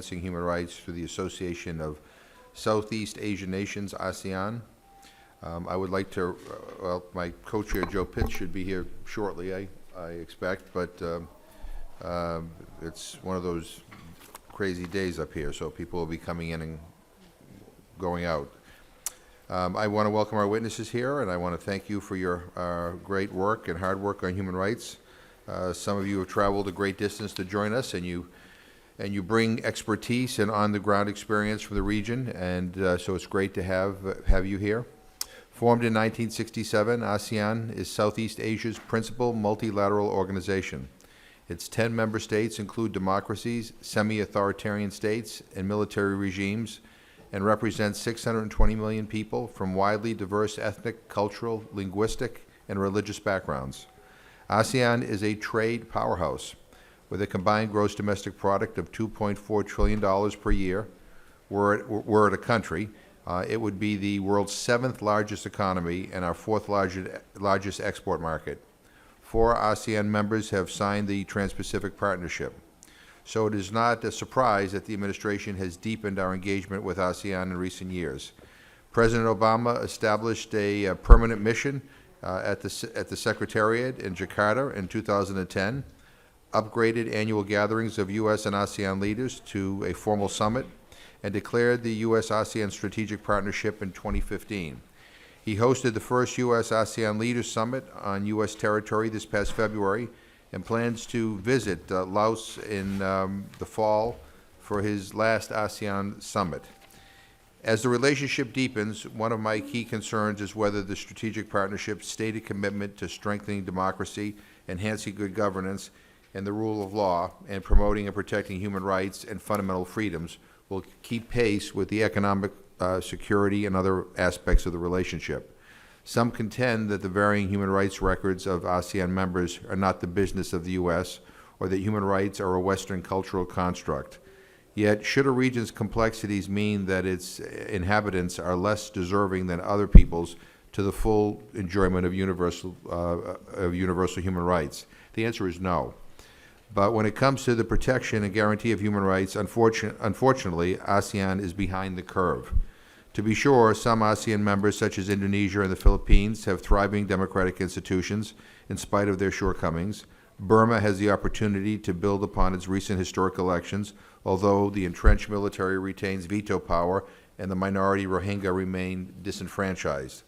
Advancing Human Rights through the Association of Southeast Asian Nations, ASEAN. I would like to, well, my co-chair Joe Pitts should be here shortly, I expect, but it's one of those crazy days up here, so people will be coming in and going out. I want to welcome our witnesses here, and I want to thank you for your great work and hard work on human rights. Some of you have traveled a great distance to join us, and you bring expertise and on-the-ground experience from the region, and so it's great to have you here. Formed in 1967, ASEAN is Southeast Asia's principal multilateral organization. Its 10 member states include democracies, semi-authoritarian states, and military regimes, and represent 620 million people from widely diverse ethnic, cultural, linguistic, and religious backgrounds. ASEAN is a trade powerhouse with a combined gross domestic product of $2.4 trillion per year. Were it a country, it would be the world's 7th largest economy and our 4th largest export market. 4 ASEAN members have signed the Trans-Pacific Partnership. So it is not a surprise that the administration has deepened our engagement with ASEAN in recent years. President Obama established a permanent mission at the Secretariat in Jakarta in 2010, upgraded annual gatherings of U.S. and ASEAN leaders to a formal summit, and declared the U.S.-ASEAN Strategic Partnership in 2015. He hosted the first U.S.-ASEAN Leaders Summit on U.S. territory this past February and plans to visit Laos in the fall for his last ASEAN Summit. As the relationship deepens, one of my key concerns is whether the Strategic Partnership's stated commitment to strengthening democracy, enhancing good governance, and the rule of law, and promoting and protecting human rights and fundamental freedoms will keep pace with the economic security and other aspects of the relationship. Some contend that the varying human rights records of ASEAN members are not the business of the U.S., or that human rights are a Western cultural construct. Yet, should a region's complexities mean that its inhabitants are less deserving than other peoples to the full enjoyment of universal human rights? The answer is no. But when it comes to the protection and guarantee of human rights, unfortunately, ASEAN is behind the curve. To be sure, some ASEAN members, such as Indonesia and the Philippines, have thriving democratic institutions in spite of their shortcomings. Burma has the opportunity to build upon its recent historic elections, although the entrenched military retains veto power and the minority Rohingya remain disenfranchised.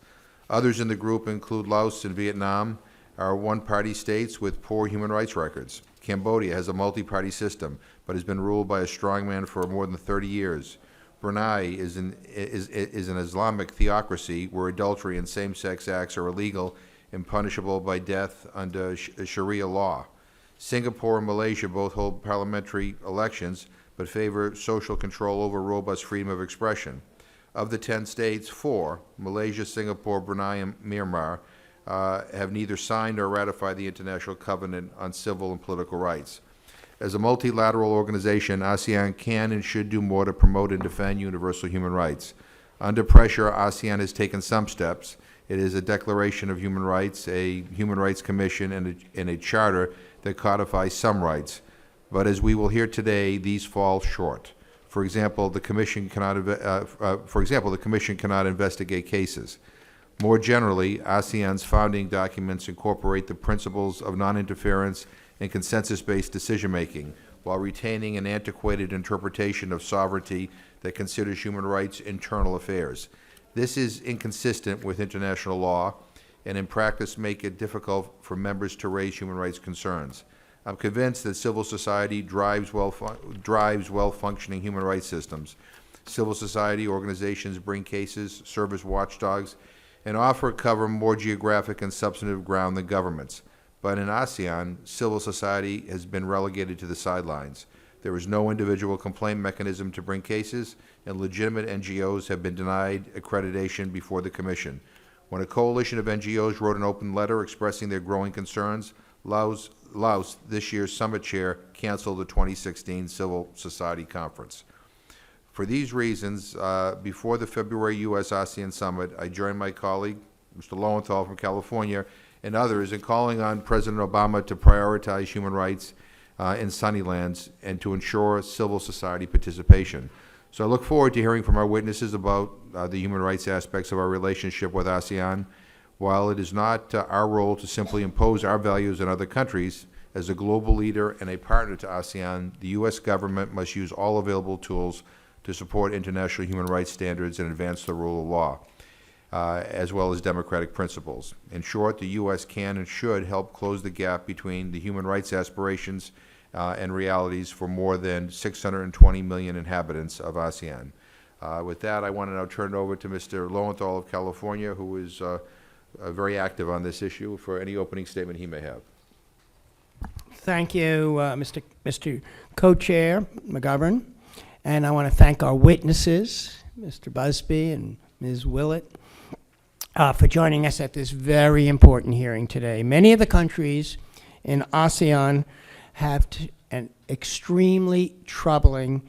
Others in the group include Laos and Vietnam, are one-party states with poor human rights records. Cambodia has a multi-party system, but has been ruled by a strongman for more than 30 years. Brunei is an Islamic theocracy where adultery and same-sex acts are illegal and punishable by death under Sharia law. Singapore and Malaysia both hold parliamentary elections, but favor social control over robust freedom of expression. Of the 10 states, 4, Malaysia, Singapore, Brunei, and Myanmar, have neither signed nor ratified the International Covenant on Civil and Political Rights. As a multilateral organization, ASEAN can and should do more to promote and defend universal human rights. Under pressure, ASEAN has taken some steps. It is a Declaration of Human Rights, a Human Rights Commission, and a charter that codifies some rights. But as we will hear today, these fall short. For example, the Commission cannot investigate cases. More generally, ASEAN's founding documents incorporate the principles of non-interference and consensus-based decision-making, while retaining an antiquated interpretation of sovereignty that considers human rights internal affairs. This is inconsistent with international law, and in practice make it difficult for members to raise human rights concerns. I'm convinced that civil society drives well-functioning human rights systems. Civil society organizations bring cases, serve as watchdogs, and cover more geographic and substantive ground than governments. But in ASEAN, civil society has been relegated to the sidelines. There is no individual complaint mechanism to bring cases, and legitimate NGOs have been denied accreditation before the Commission. When a coalition of NGOs wrote an open letter expressing their growing concerns, Laos, this year's summit chair, canceled the 2016 Civil Society Conference. For these reasons, before the February U.S.-ASEAN Summit, I joined my colleague, Mr. Lowenthal from California, and others in calling on President Obama to prioritize human rights in Sunnylands and to ensure civil society participation. So I look forward to hearing from our witnesses about the human rights aspects of our relationship with ASEAN. While it is not our role to simply impose our values on other countries, as a global leader and a partner to ASEAN, the U.S. government must use all available tools to support international human rights standards and advance the rule of law, as well as democratic principles. In short, the U.S. can and should help close the gap between the human rights aspirations and realities for more than 620 million inhabitants of ASEAN. With that, I want to now turn it over to Mr. Lowenthal of California, who is very active on this issue, for any opening statement he may have. Thank you, Mr. Co-Chair McGovern, and I want to thank our witnesses, Mr. Busby and Ms. Willett, for joining us at this very important hearing today. Many of the countries in ASEAN have an extremely troubling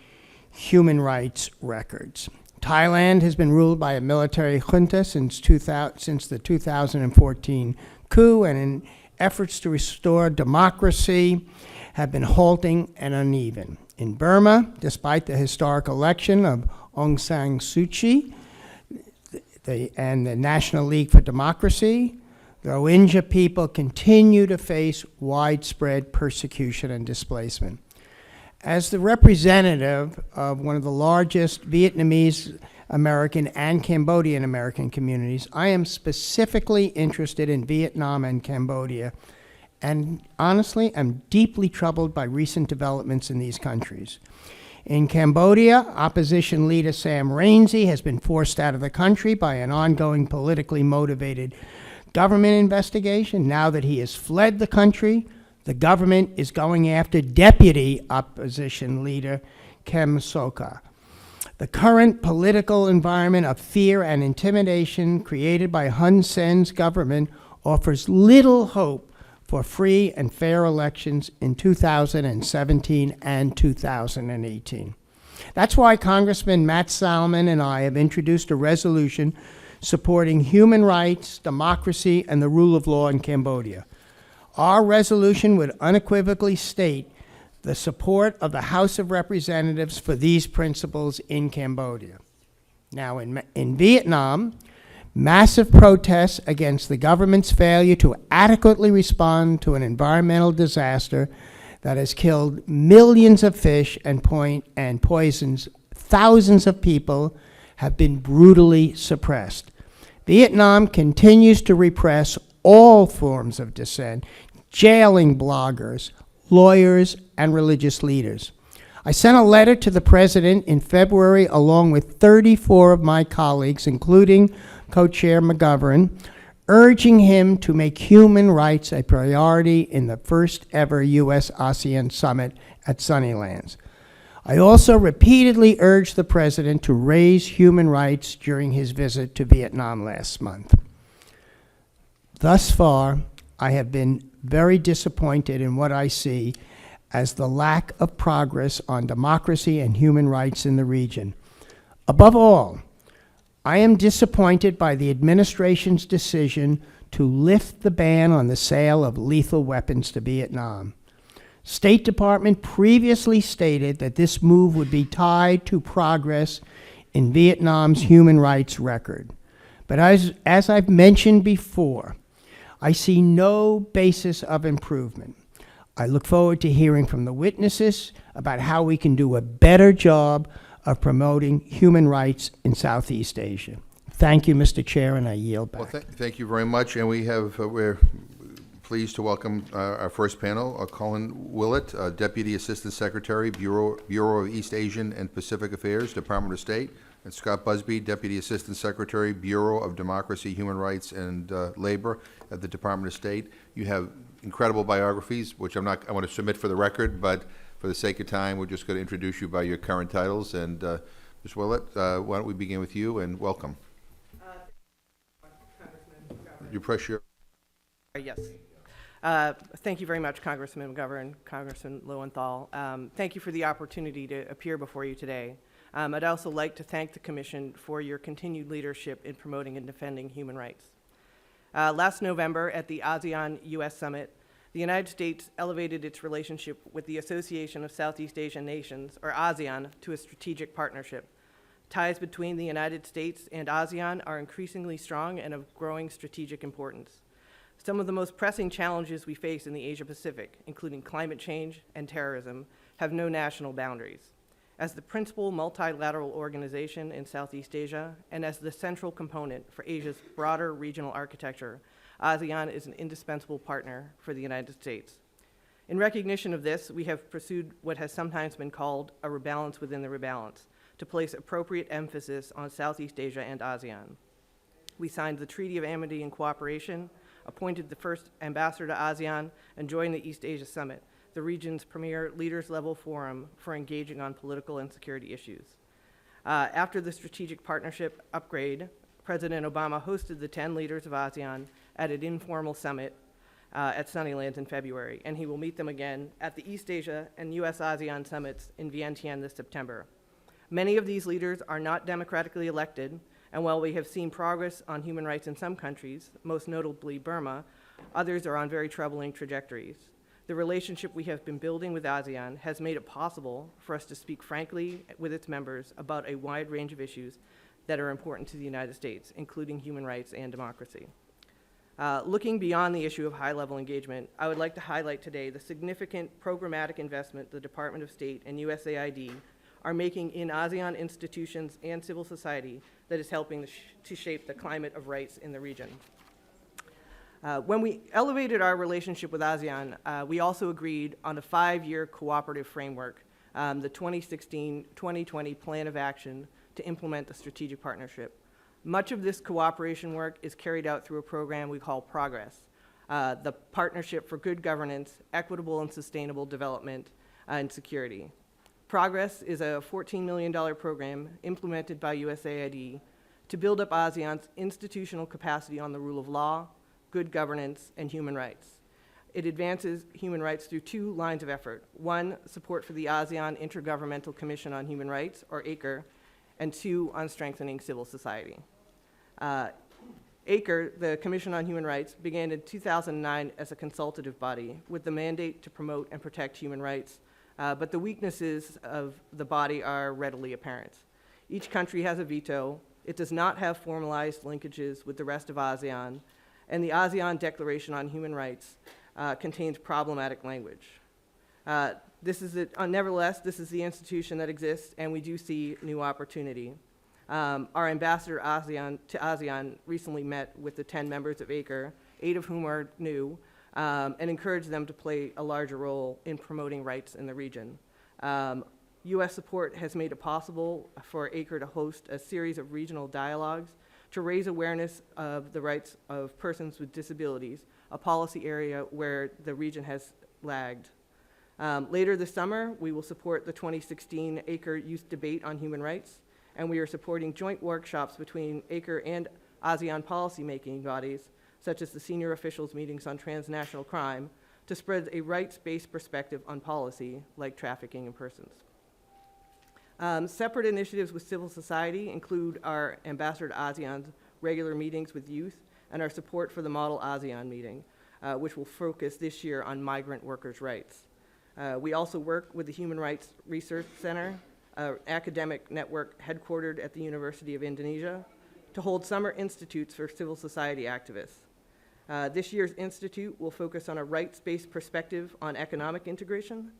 human rights records. Thailand has been ruled by a military junta since the 2014 coup, and in efforts to restore democracy have been halting and uneven. In Burma, despite the historic election of Aung San Suu Kyi and the National League for Democracy, the Rohingya people continue to face widespread persecution and displacement. As the representative of one of the largest Vietnamese American and Cambodian American communities, I am specifically interested in Vietnam and Cambodia, and honestly, I'm deeply troubled by recent developments in these countries. In Cambodia, opposition leader Sam Rainsy has been forced out of the country by an ongoing politically motivated government investigation. Now that he has fled the country, the government is going after deputy opposition leader Kem Sokha. The current political environment of fear and intimidation created by Hun Sen's government offers little hope for free and fair elections in 2017 and 2018. That's why Congressman Matt Salmon and I have introduced a resolution supporting human rights, democracy, and the rule of law in Cambodia. Our resolution would unequivocally state the support of the House of Representatives for these principles in Cambodia. Now, in Vietnam, massive protests against the government's failure to adequately respond to an environmental disaster that has killed millions of fish and poisons thousands of people have been brutally suppressed. Vietnam continues to repress all forms of dissent, jailing bloggers, lawyers, and religious leaders. I sent a letter to the president in February along with 34 of my colleagues, including Co-Chair McGovern, urging him to make human rights a priority in the first ever U.S.-ASEAN summit at Sunnylands. I also repeatedly urged the president to raise human rights during his visit to Vietnam last month. Thus far, I have been very disappointed in what I see as the lack of progress on democracy and human rights in the region. Above all, I am disappointed by the administration's decision to lift the ban on the sale of lethal weapons to Vietnam. State Department previously stated that this move would be tied to progress in Vietnam's human rights record. But as I've mentioned before, I see no basis of improvement. I look forward to hearing from the witnesses about how we can do a better job of promoting human rights in Southeast Asia. Thank you, Mr. Chair, and I yield back. Well, thank you very much, and we're pleased to welcome our first panel, Colin Willett, Deputy Assistant Secretary, Bureau of East Asian and Pacific Affairs, Department of State, and Scott Busby, Deputy Assistant Secretary, Bureau of Democracy, Human Rights, and Labor at the Department of State. You have incredible biographies, which I want to submit for the record, but for the sake of time, we're just going to introduce you by your current titles. And Ms. Willett, why don't we begin with you, and welcome. You press your... Yes. Thank you very much, Congressman McGovern, Congressman Lowenthal. Thank you for the opportunity to appear before you today. I'd also like to thank the Commission for your continued leadership in promoting and defending human rights. Last November at the ASEAN-US Summit, The United States elevated its relationship with the Association of Southeast Asian Nations, or ASEAN, to a strategic partnership. Ties between the United States and ASEAN are increasingly strong and of growing strategic importance. Some of the most pressing challenges we face in the Asia-Pacific, including climate change and terrorism, have no national boundaries. As the principal multilateral organization in Southeast Asia and as the central component for Asia's broader regional architecture, ASEAN is an indispensable partner for the United States. In recognition of this, we have pursued what has sometimes been called a rebalance within the rebalance, to place appropriate emphasis on Southeast Asia and ASEAN. We signed the Treaty of Amity and Cooperation, appointed the first ambassador to ASEAN, and joined the East Asia Summit, the region's premier leaders-level forum for engaging on political and security issues. After the strategic partnership upgrade, President Obama hosted the 10 leaders of ASEAN at an informal summit at Sunnylands in February, and he will meet them again at the East Asia and US-ASEAN summits in Vientiane this September. Many of these leaders are not democratically elected, and while we have seen progress on human rights in some countries, most notably Burma, others are on very troubling trajectories. The relationship we have been building with ASEAN has made it possible for us to speak frankly with its members about a wide range of issues that are important to the United States, including human rights and democracy. Looking beyond the issue of high-level engagement, I would like to highlight today the significant programmatic investment the Department of State and USAID are making in ASEAN institutions and civil society that is helping to shape the climate of rights in the region. When we elevated our relationship with ASEAN, we also agreed on a 5-year cooperative framework, the 2016-2020 Plan of Action to implement the strategic partnership. Much of this cooperation work is carried out through a program we call Progress, the Partnership for Good Governance, Equitable and Sustainable Development, and Security. Progress is a $14 million program implemented by USAID to build up ASEAN's institutional capacity on the rule of law, good governance, and human rights. It advances human rights through 2 lines of effort. 1, support for the ASEAN Intergovernmental Commission on Human Rights, or ACER, and 2, on strengthening civil society. ACER, the Commission on Human Rights, began in 2009 as a consultative body with the mandate to promote and protect human rights, but the weaknesses of the body are readily apparent. Each country has a veto. It does not have formalized linkages with the rest of ASEAN, and the ASEAN Declaration on Human Rights contains problematic language. Nevertheless, this is the institution that exists, and we do see new opportunity. Our ambassador to ASEAN recently met with the 10 members of ACER, 8 of whom are new, and encouraged them to play a larger role in promoting rights in the region. U.S. support has made it possible for ACER to host a series of regional dialogues to raise awareness of the rights of persons with disabilities, a policy area where the region has lagged. Later this summer, we will support the 2016 ACER Youth Debate on Human Rights, and we are supporting joint workshops between ACER and ASEAN policymaking bodies, such as the senior officials meetings on transnational crime, to spread a rights-based perspective on policy, like trafficking in persons. Separate initiatives with civil society include our Ambassador to ASEAN's regular meetings with youth and our support for the Model ASEAN meeting, which will focus this year on migrant workers' rights. We also work with the Human Rights Research Center, an academic network headquartered at the University of Indonesia, to hold summer institutes for civil society activists. This year's institute will focus on a rights-based perspective on economic integration.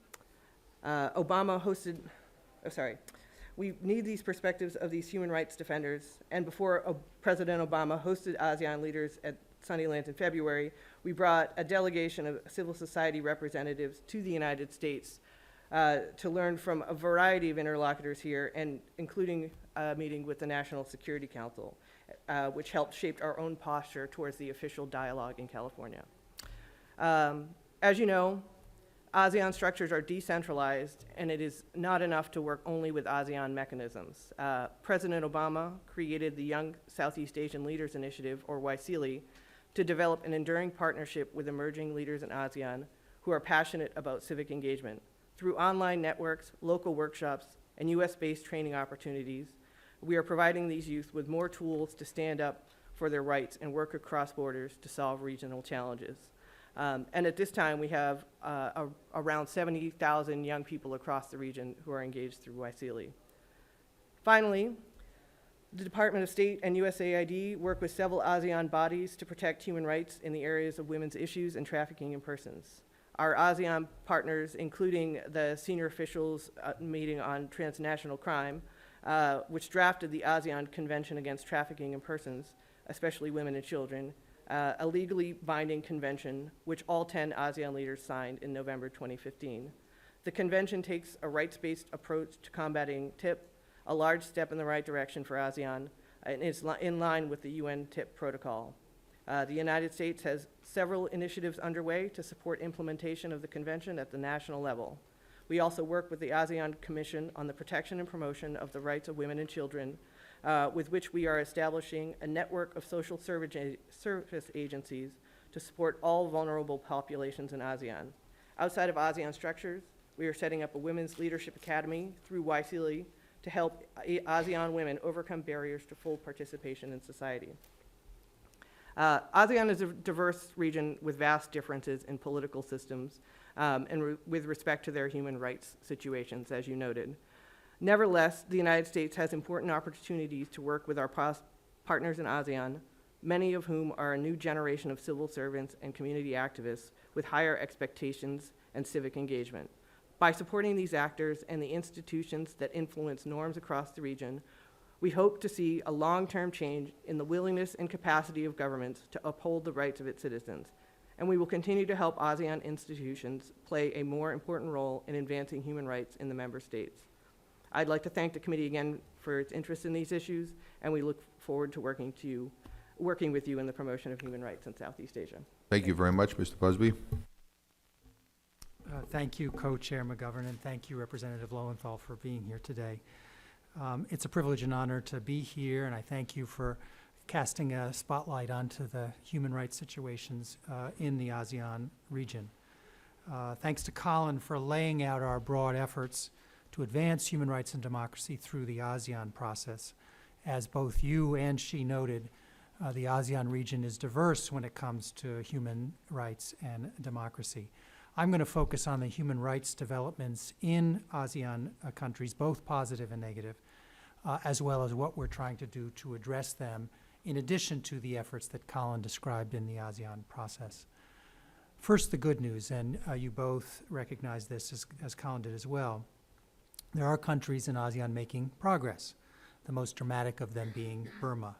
We need these perspectives of these human rights defenders, and before President Obama hosted ASEAN leaders at Sunnylands in February, we brought a delegation of civil society representatives to the United States to learn from a variety of interlocutors here, and including a meeting with the National Security Council, which helped shape our own posture towards the official dialogue in California. As you know, ASEAN structures are decentralized, and it is not enough to work only with ASEAN mechanisms. President Obama created the Young Southeast Asian Leaders Initiative, or YSEALI, to develop an enduring partnership with emerging leaders in ASEAN who are passionate about civic engagement. Through online networks, local workshops, and US-based training opportunities, we are providing these youth with more tools to stand up for their rights and work across borders to solve regional challenges. And at this time, we have around 70,000 young people across the region who are engaged through YSEAL. Finally, the Department of State and USAID work with several ASEAN bodies to protect human rights in the areas of women's issues and trafficking in persons. Our ASEAN partners, including the senior officials meeting on transnational crime, which drafted the ASEAN Convention Against Trafficking in Persons, especially women and children, a legally binding convention which all 10 ASEAN leaders signed in November 2015. The convention takes a rights-based approach to combating TIP, a large step in the right direction for ASEAN, and is in line with the UN TIP protocol. The United States has several initiatives underway to support implementation of the convention at the national level. We also work with the ASEAN Commission on the protection and promotion of the rights of women and children, with which we are establishing a network of social service agencies to support all vulnerable populations in ASEAN. Outside of ASEAN structures, we are setting up a Women's Leadership Academy through YSEAL to help ASEAN women overcome barriers to full participation in society. ASEAN is a diverse region with vast differences in political systems and with respect to their human rights situations, as you noted. Nevertheless, the United States has important opportunities to work with our partners in ASEAN, many of whom are a new generation of civil servants and community activists with higher expectations and civic engagement. By supporting these actors and the institutions that influence norms across the region, we hope to see a long-term change in the willingness and capacity of governments to uphold the rights of its citizens. And we will continue to help ASEAN institutions play a more important role in advancing human rights in the member states. I'd like to thank the committee again for its interest in these issues, and we look forward to working with you in the promotion of human rights in Southeast Asia. Thank you very much, Mr. Busby. Thank you, Co-Chair McGovern, and thank you, Representative Lowenthal, for being here today. It's a privilege and honor to be here, and I thank you for casting a spotlight onto the human rights situations in the ASEAN region. Thanks to Colin for laying out our broad efforts to advance human rights and democracy through the ASEAN process. As both you and she noted, the ASEAN region is diverse when it comes to human rights and democracy. I'm going to focus on the human rights developments in ASEAN countries, both positive and negative, as well as what we're trying to do to address them, in addition to the efforts that Colin described in the ASEAN process. First, the good news, and you both recognize this as Colin did as well. There are countries in ASEAN making progress, the most dramatic of them being Burma.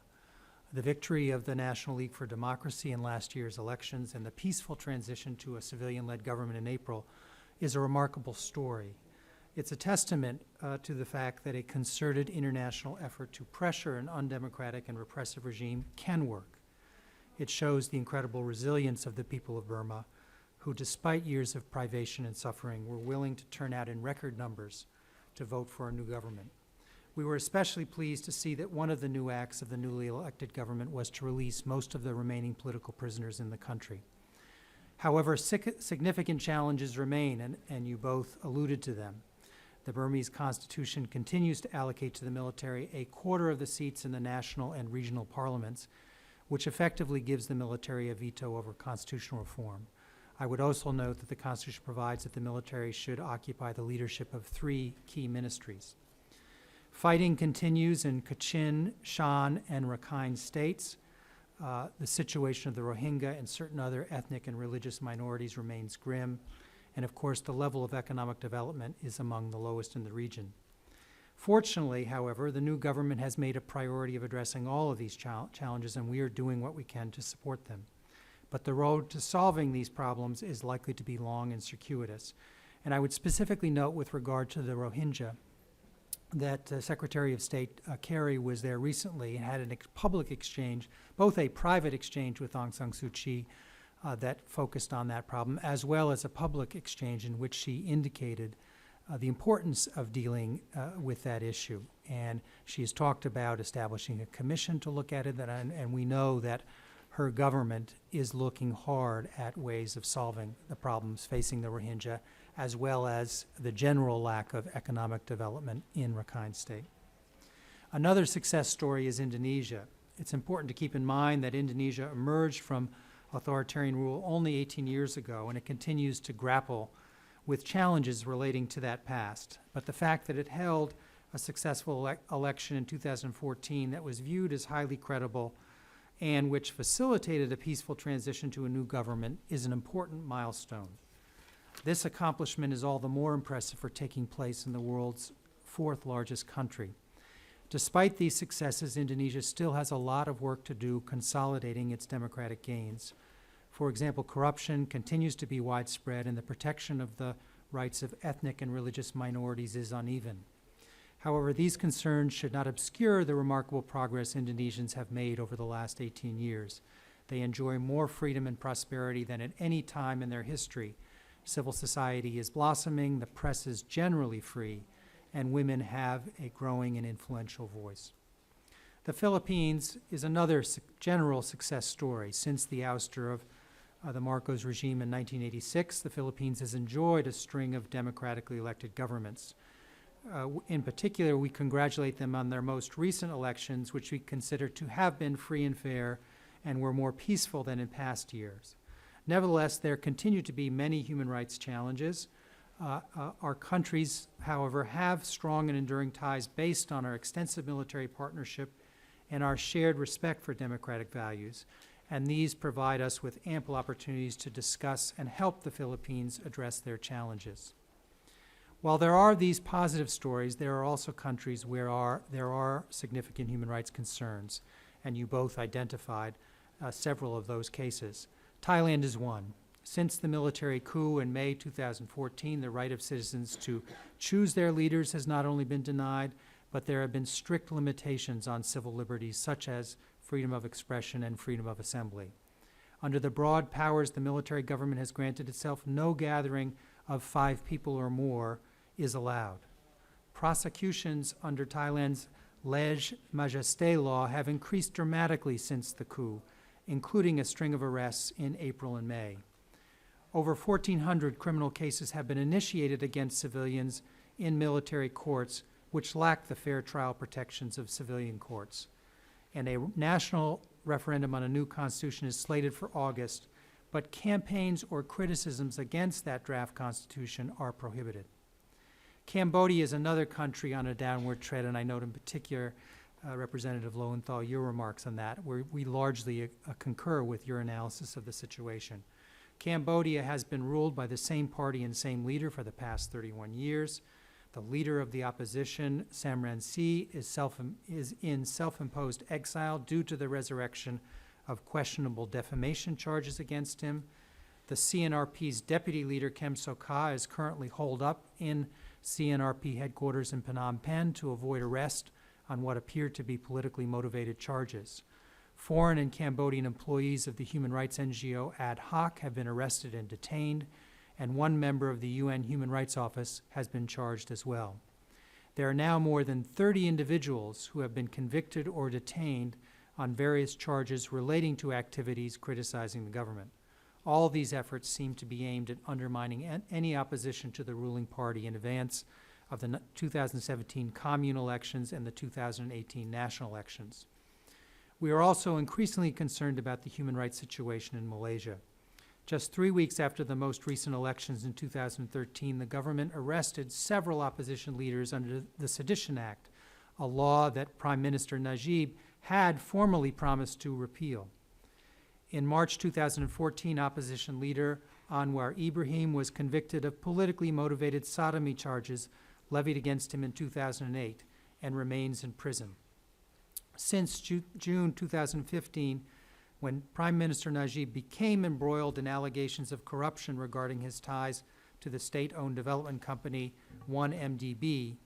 The victory of the National League for Democracy in last year's elections and the peaceful transition to a civilian-led government in April is a remarkable story. It's a testament to the fact that a concerted international effort to pressure an undemocratic and repressive regime can work. It shows the incredible resilience of the people of Burma, who, despite years of privation and suffering, were willing to turn out in record numbers to vote for a new government. We were especially pleased to see that one of the new acts of the newly elected government was to release most of the remaining political prisoners in the country. However, significant challenges remain, and you both alluded to them. The Burmese constitution continues to allocate to the military a quarter of the seats in the national and regional parliaments, which effectively gives the military a veto over constitutional reform. I would also note that the Constitution provides that the military should occupy the leadership of 3 key ministries. Fighting continues in Kachin, Shan, and Rakhine states. The situation of the Rohingya and certain other ethnic and religious minorities remains grim. And of course, the level of economic development is among the lowest in the region. Fortunately, however, the new government has made a priority of addressing all of these challenges, and we are doing what we can to support them. But the road to solving these problems is likely to be long and circuitous. And I would specifically note with regard to the Rohingya that Secretary of State Kerry was there recently and had a public exchange, both a private exchange with Aung San Suu Kyi that focused on that problem, as well as a public exchange in which she indicated the importance of dealing with that issue. And she has talked about establishing a commission to look at it, and we know that her government is looking hard at ways of solving the problems facing the Rohingya, as well as the general lack of economic development in Rakhine State. Another success story is Indonesia. It's important to keep in mind that Indonesia emerged from authoritarian rule only 18 years ago, and it continues to grapple with challenges relating to that past. But the fact that it held a successful election in 2014 that was viewed as highly credible and which facilitated a peaceful transition to a new government is an important milestone. This accomplishment is all the more impressive for taking place in the world's fourth largest country. Despite these successes, Indonesia still has a lot of work to do consolidating its democratic gains. For example, corruption continues to be widespread, and the protection of the rights of ethnic and religious minorities is uneven. However, these concerns should not obscure the remarkable progress Indonesians have made over the last 18 years. They enjoy more freedom and prosperity than at any time in their history. Civil society is blossoming, the press is generally free, and women have a growing and influential voice. The Philippines is another general success story. Since the ouster of the Marcos regime in 1986, the Philippines has enjoyed a string of democratically elected governments. In particular, we congratulate them on their most recent elections, which we consider to have been free and fair and were more peaceful than in past years. Nevertheless, there continue to be many human rights challenges. Our countries, however, have strong and enduring ties based on our extensive military partnership and our shared respect for democratic values, and these provide us with ample opportunities to discuss and help the Philippines address their challenges. While there are these positive stories, there are also countries where there are significant human rights concerns, and you both identified several of those cases. Thailand is one. Since the military coup in May 2014, the right of citizens to choose their leaders has not only been denied, but there have been strict limitations on civil liberties such as freedom of expression and freedom of assembly. Under the broad powers the military government has granted itself, no gathering of 5 people or more is allowed. Prosecutions under Thailand's lèse majesté law have increased dramatically since the coup, including a string of arrests in April and May. Over 1,400 criminal cases have been initiated against civilians in military courts, which lack the fair trial protections of civilian courts. And a national referendum on a new constitution is slated for August, but campaigns or criticisms against that draft constitution are prohibited. Cambodia is another country on a downward trend, and I note in particular, Representative Lowenthal, your remarks on that, where we largely concur with your analysis of the situation. Cambodia has been ruled by the same party and same leader for the past 31 years. The leader of the opposition, Sam Rainsy, is in self-imposed exile due to the resurrection of questionable defamation charges against him. The CNRP's deputy leader, Kem Sokha, is currently holed up in CNRP headquarters in Phnom Penh to avoid arrest on what appear to be politically motivated charges. Foreign and Cambodian employees of the human rights NGO Ad Hoc have been arrested and detained, and one member of the UN Human Rights Office has been charged as well. There are now more than 30 individuals who have been convicted or detained on various charges relating to activities criticizing the government. All these efforts seem to be aimed at undermining any opposition to the ruling party in advance of the 2017 commune elections and the 2018 national elections. We are also increasingly concerned about the human rights situation in Malaysia. Just 3 weeks after the most recent elections in 2013, the government arrested several opposition leaders under the Sedition Act, a law that Prime Minister Najib had formally promised to repeal. In March 2014, opposition leader Anwar Ibrahim was convicted of politically motivated sodomy charges levied against him in 2008 and remains in prison. Since June 2015, when Prime Minister Najib became embroiled in allegations of corruption regarding his ties to the state-owned development company 1MDB,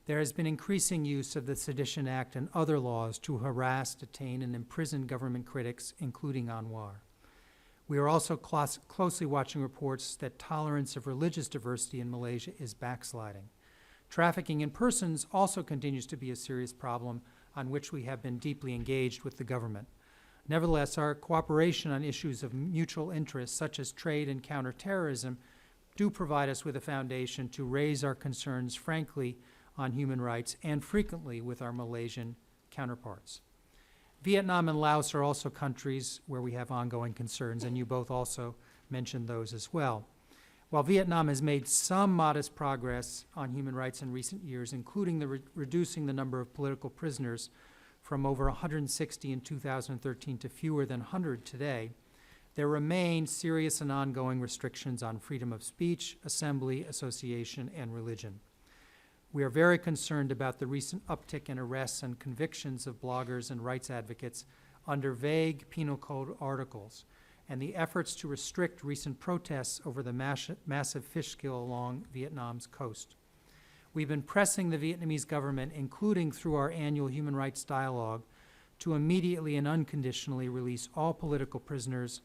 there has been increasing use of the Sedition Act and other laws to harass, detain, and imprison government critics, including Anwar. We are also closely watching reports that tolerance of religious diversity in Malaysia is backsliding. Trafficking in persons also continues to be a serious problem on which we have been deeply engaged with the government. Nevertheless, our cooperation on issues of mutual interest, such as trade and counterterrorism, do provide us with a foundation to raise our concerns frankly on human rights and frequently with our Malaysian counterparts. Vietnam and Laos are also countries where we have ongoing concerns, and you both also mentioned those as well. While Vietnam has made some modest progress on human rights in recent years, including reducing the number of political prisoners from over 160 in 2013 to fewer than 100 today, there remain serious and ongoing restrictions on freedom of speech, assembly, association, and religion. We are very concerned about the recent uptick in arrests and convictions of bloggers and rights advocates under vague penal code articles, and the efforts to restrict recent protests over the massive fish kill along Vietnam's coast. We've been pressing the Vietnamese government, including through our annual human rights dialogue, to immediately and unconditionally release all political prisoners,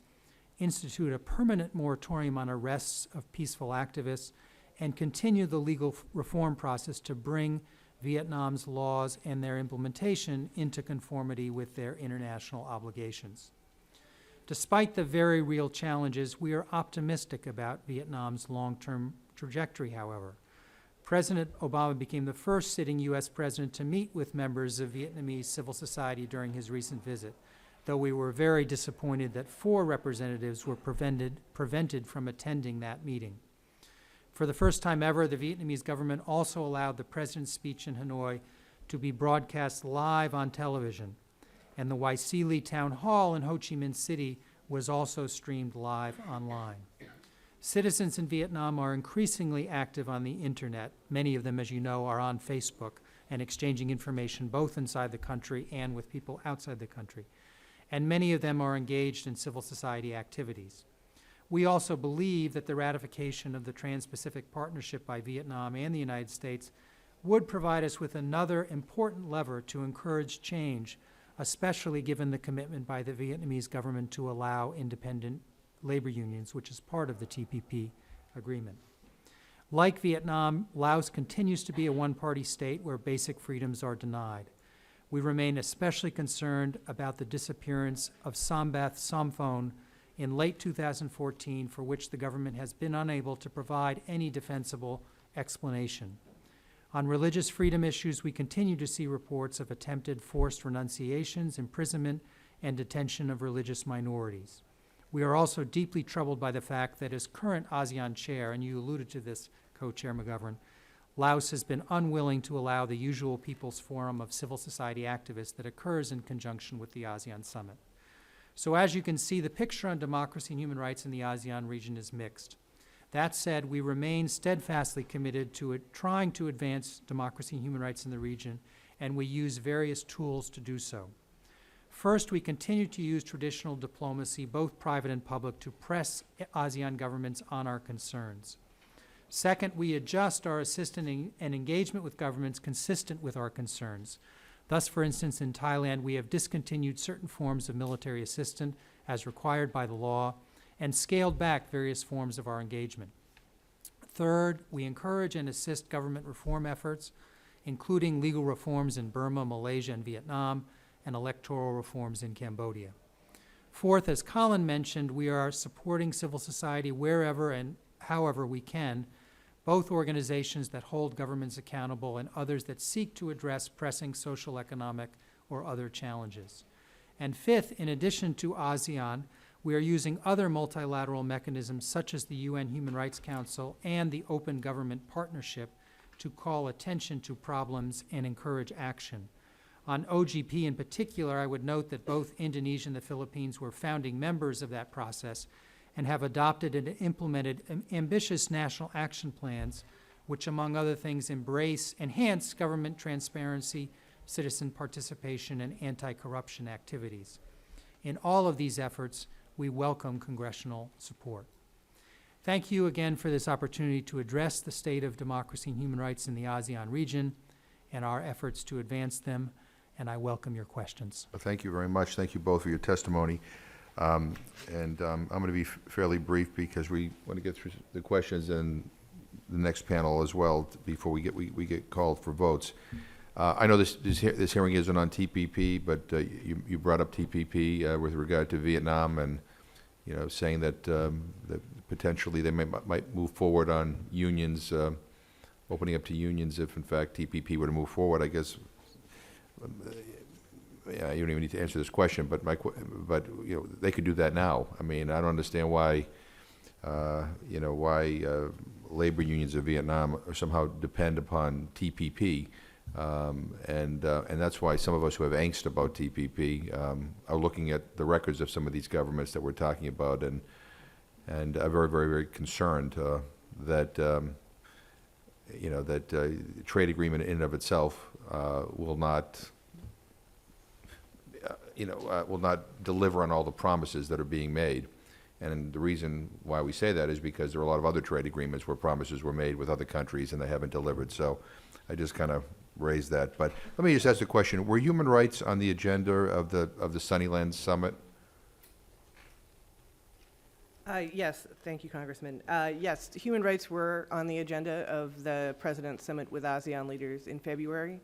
institute a permanent moratorium on arrests of peaceful activists, and continue the legal reform process to bring Vietnam's laws and their implementation into conformity with their international obligations. Despite the very real challenges, we are optimistic about Vietnam's long-term trajectory, however. President Obama became the first sitting U.S. president to meet with members of Vietnamese civil society during his recent visit, though we were very disappointed that 4 representatives were prevented from attending that meeting. For the first time ever, the Vietnamese government also allowed the president's speech in Hanoi to be broadcast live on television, and the Waisili Town Hall in Ho Chi Minh City was also streamed live online. Citizens in Vietnam are increasingly active on the internet. Many of them, as you know, are on Facebook and exchanging information both inside the country and with people outside the country. And many of them are engaged in civil society activities. We also believe that the ratification of the Trans-Pacific Partnership by Vietnam and the United States would provide us with another important lever to encourage change, especially given the commitment by the Vietnamese government to allow independent labor unions, which is part of the TPP agreement. Like Vietnam, Laos continues to be a one-party state where basic freedoms are denied. We remain especially concerned about the disappearance of Sambath Somphone in late 2014, for which the government has been unable to provide any defensible explanation. On religious freedom issues, we continue to see reports of attempted forced renunciations, imprisonment, and detention of religious minorities. We are also deeply troubled by the fact that as current ASEAN chair, and you alluded to this, Co-Chair McGovern, Laos has been unwilling to allow the usual People's Forum of civil society activists that occurs in conjunction with the ASEAN Summit. So as you can see, the picture on democracy and human rights in the ASEAN region is mixed. That said, we remain steadfastly committed to trying to advance democracy and human rights in the region, and we use various tools to do so. First, we continue to use traditional diplomacy, both private and public, to press ASEAN governments on our concerns. Second, we adjust our assistance and engagement with governments consistent with our concerns. Thus, for instance, in Thailand, we have discontinued certain forms of military assistance as required by the law and scaled back various forms of our engagement. Third, we encourage and assist government reform efforts, including legal reforms in Burma, Malaysia, and Vietnam, and electoral reforms in Cambodia. Fourth, as Colin mentioned, we are supporting civil society wherever and however we can, both organizations that hold governments accountable and others that seek to address pressing social, economic, or other challenges. And fifth, in addition to ASEAN, we are using other multilateral mechanisms such as the UN Human Rights Council and the Open Government Partnership to call attention to problems and encourage action. On OGP in particular, I would note that both Indonesia and the Philippines were founding members of that process and have adopted and implemented ambitious national action plans, which, among other things, enhance government transparency, citizen participation, and anti-corruption activities. In all of these efforts, we welcome congressional support. Thank you again for this opportunity to address the state of democracy and human rights in the ASEAN region and our efforts to advance them, and I welcome your questions. Well, thank you very much. Thank you both for your testimony. I'm going to be fairly brief because we want to get through the questions and the next panel as well before we get called for votes. I know this hearing isn't on TPP, but you brought up TPP with regard to Vietnam, and saying that potentially they might move forward on unions, opening up to unions if in fact TPP were to move forward. I guess yeah, you don't even need to answer this question, but but you know, they could do that now. I mean, I don't understand why, you know, why labor unions of Vietnam are somehow depend upon TPP, and that's why some of us who have angst about TPP are looking at the records of some of these governments that we're talking about, and are very, very, very concerned that you know, that trade agreement in and of itself will not, you know, will not deliver on all the promises that are being made. And the reason why we say that is because there are a lot of other trade agreements where promises were made with other countries and they haven't delivered. So I just kind of raised that. But let me just ask a question. Were human rights on the agenda of the Sunnyland Summit? Yes, thank you, Congressman. Yes, human rights were on the agenda of the President's Summit with ASEAN leaders in February.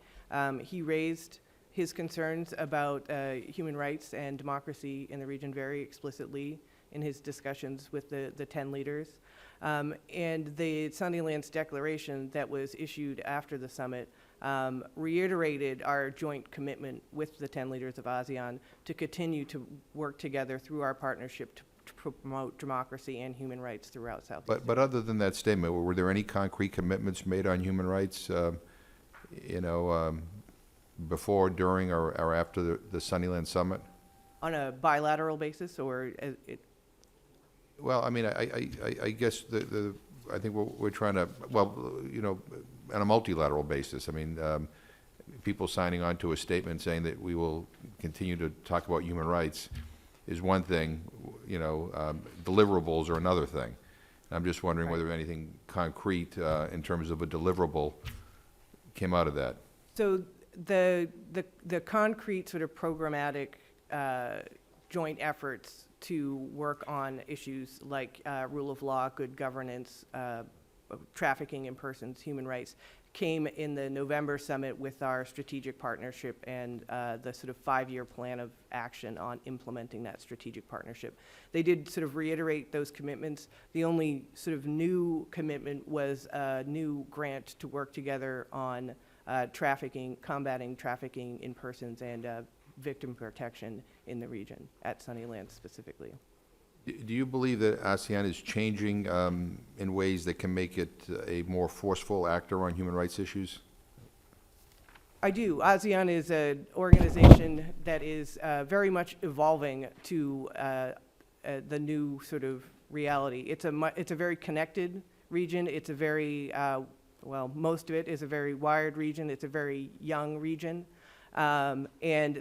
He raised his concerns about human rights and democracy in the region very explicitly in his discussions with the 10 leaders. And the Sunnylands Declaration that was issued after the summit reiterated our joint commitment with the 10 leaders of ASEAN to continue to work together through our partnership to promote democracy and human rights throughout Southeast Asia. But other than that statement, were there any concrete commitments made on human rights, you know, before, during, or after the Sunnyland Summit? On a bilateral basis, or Well, I mean, I guess I think we're trying to, well, you know, on a multilateral basis. I mean, people signing on to a statement saying that we will continue to talk about human rights is one thing, you know, deliverables are another thing. I'm just wondering whether anything concrete in terms of a deliverable came out of that. So the concrete sort of programmatic joint efforts to work on issues like rule of law, good governance, trafficking in persons, human rights, came in the November summit with our strategic partnership and the sort of 5-year plan of action on implementing that strategic partnership. They did sort of reiterate those commitments. The only sort of new commitment was a new grant to work together on trafficking, combating trafficking in persons and victim protection in the region, at Sunnylands specifically. Do you believe that ASEAN is changing in ways that can make it a more forceful actor on human rights issues? I do. ASEAN is an organization that is very much evolving to the new sort of reality. It's a very connected region. It's a very, well, most of it is a very wired region. It's a very young region. And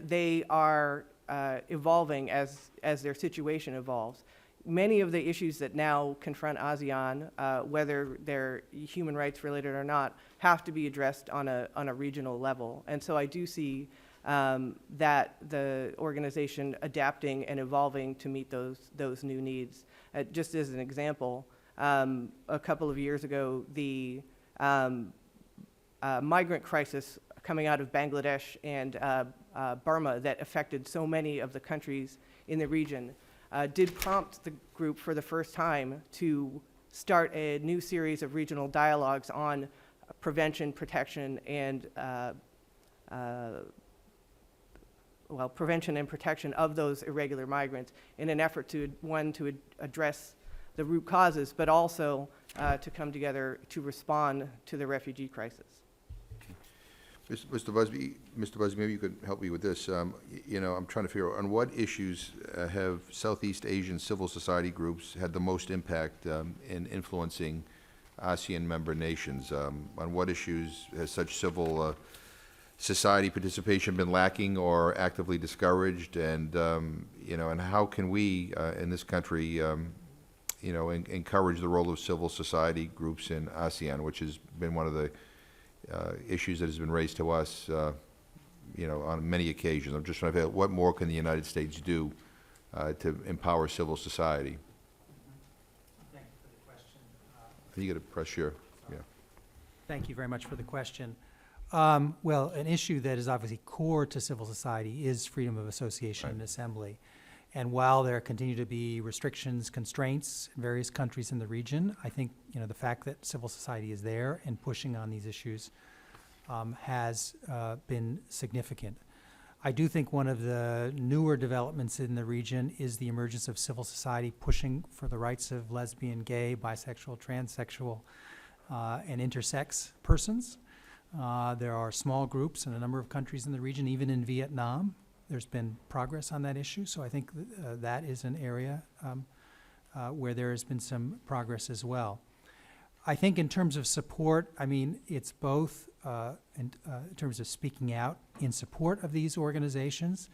they are evolving as their situation evolves. Many of the issues that now confront ASEAN, whether they're human rights related or not, have to be addressed on a regional level. And so I do see that the organization adapting and evolving to meet those new needs. Just as an example, a couple of years ago, the migrant crisis coming out of Bangladesh and Burma that affected so many of the countries in the region did prompt the group for the first time to start a new series of regional dialogues on prevention, protection, and well, prevention and protection of those irregular migrants in an effort to, one, to address the root causes, but also to come together to respond to the refugee crisis. Mr. Busby, maybe you could help me with this. You know, I'm trying to figure out on what issues have Southeast Asian civil society groups had the most impact in influencing ASEAN member nations? On what issues has such civil society participation been lacking or actively discouraged? And you know, and how can we in this country, you know, encourage the role of civil society groups in ASEAN, which has been one of the issues that has been raised to us, you know, on many occasions. I'm just trying to figure out what more can the United States do to empower civil society. Thank you for the question. You got to press your, yeah. Thank you very much for the question. Well, an issue that is obviously core to civil society is freedom of association and assembly. And while there continue to be restrictions, constraints in various countries in the region, I think, you know, the fact that civil society is there and pushing on these issues has been significant. I do think one of the newer developments in the region is the emergence of civil society pushing for the rights of lesbian, gay, bisexual, transsexual, and intersex persons. There are small groups in a number of countries in the region, even in Vietnam. There's been progress on that issue, so I think that is an area where there has been some progress as well. I think in terms of support, I mean, it's both in terms of speaking out in support of these organizations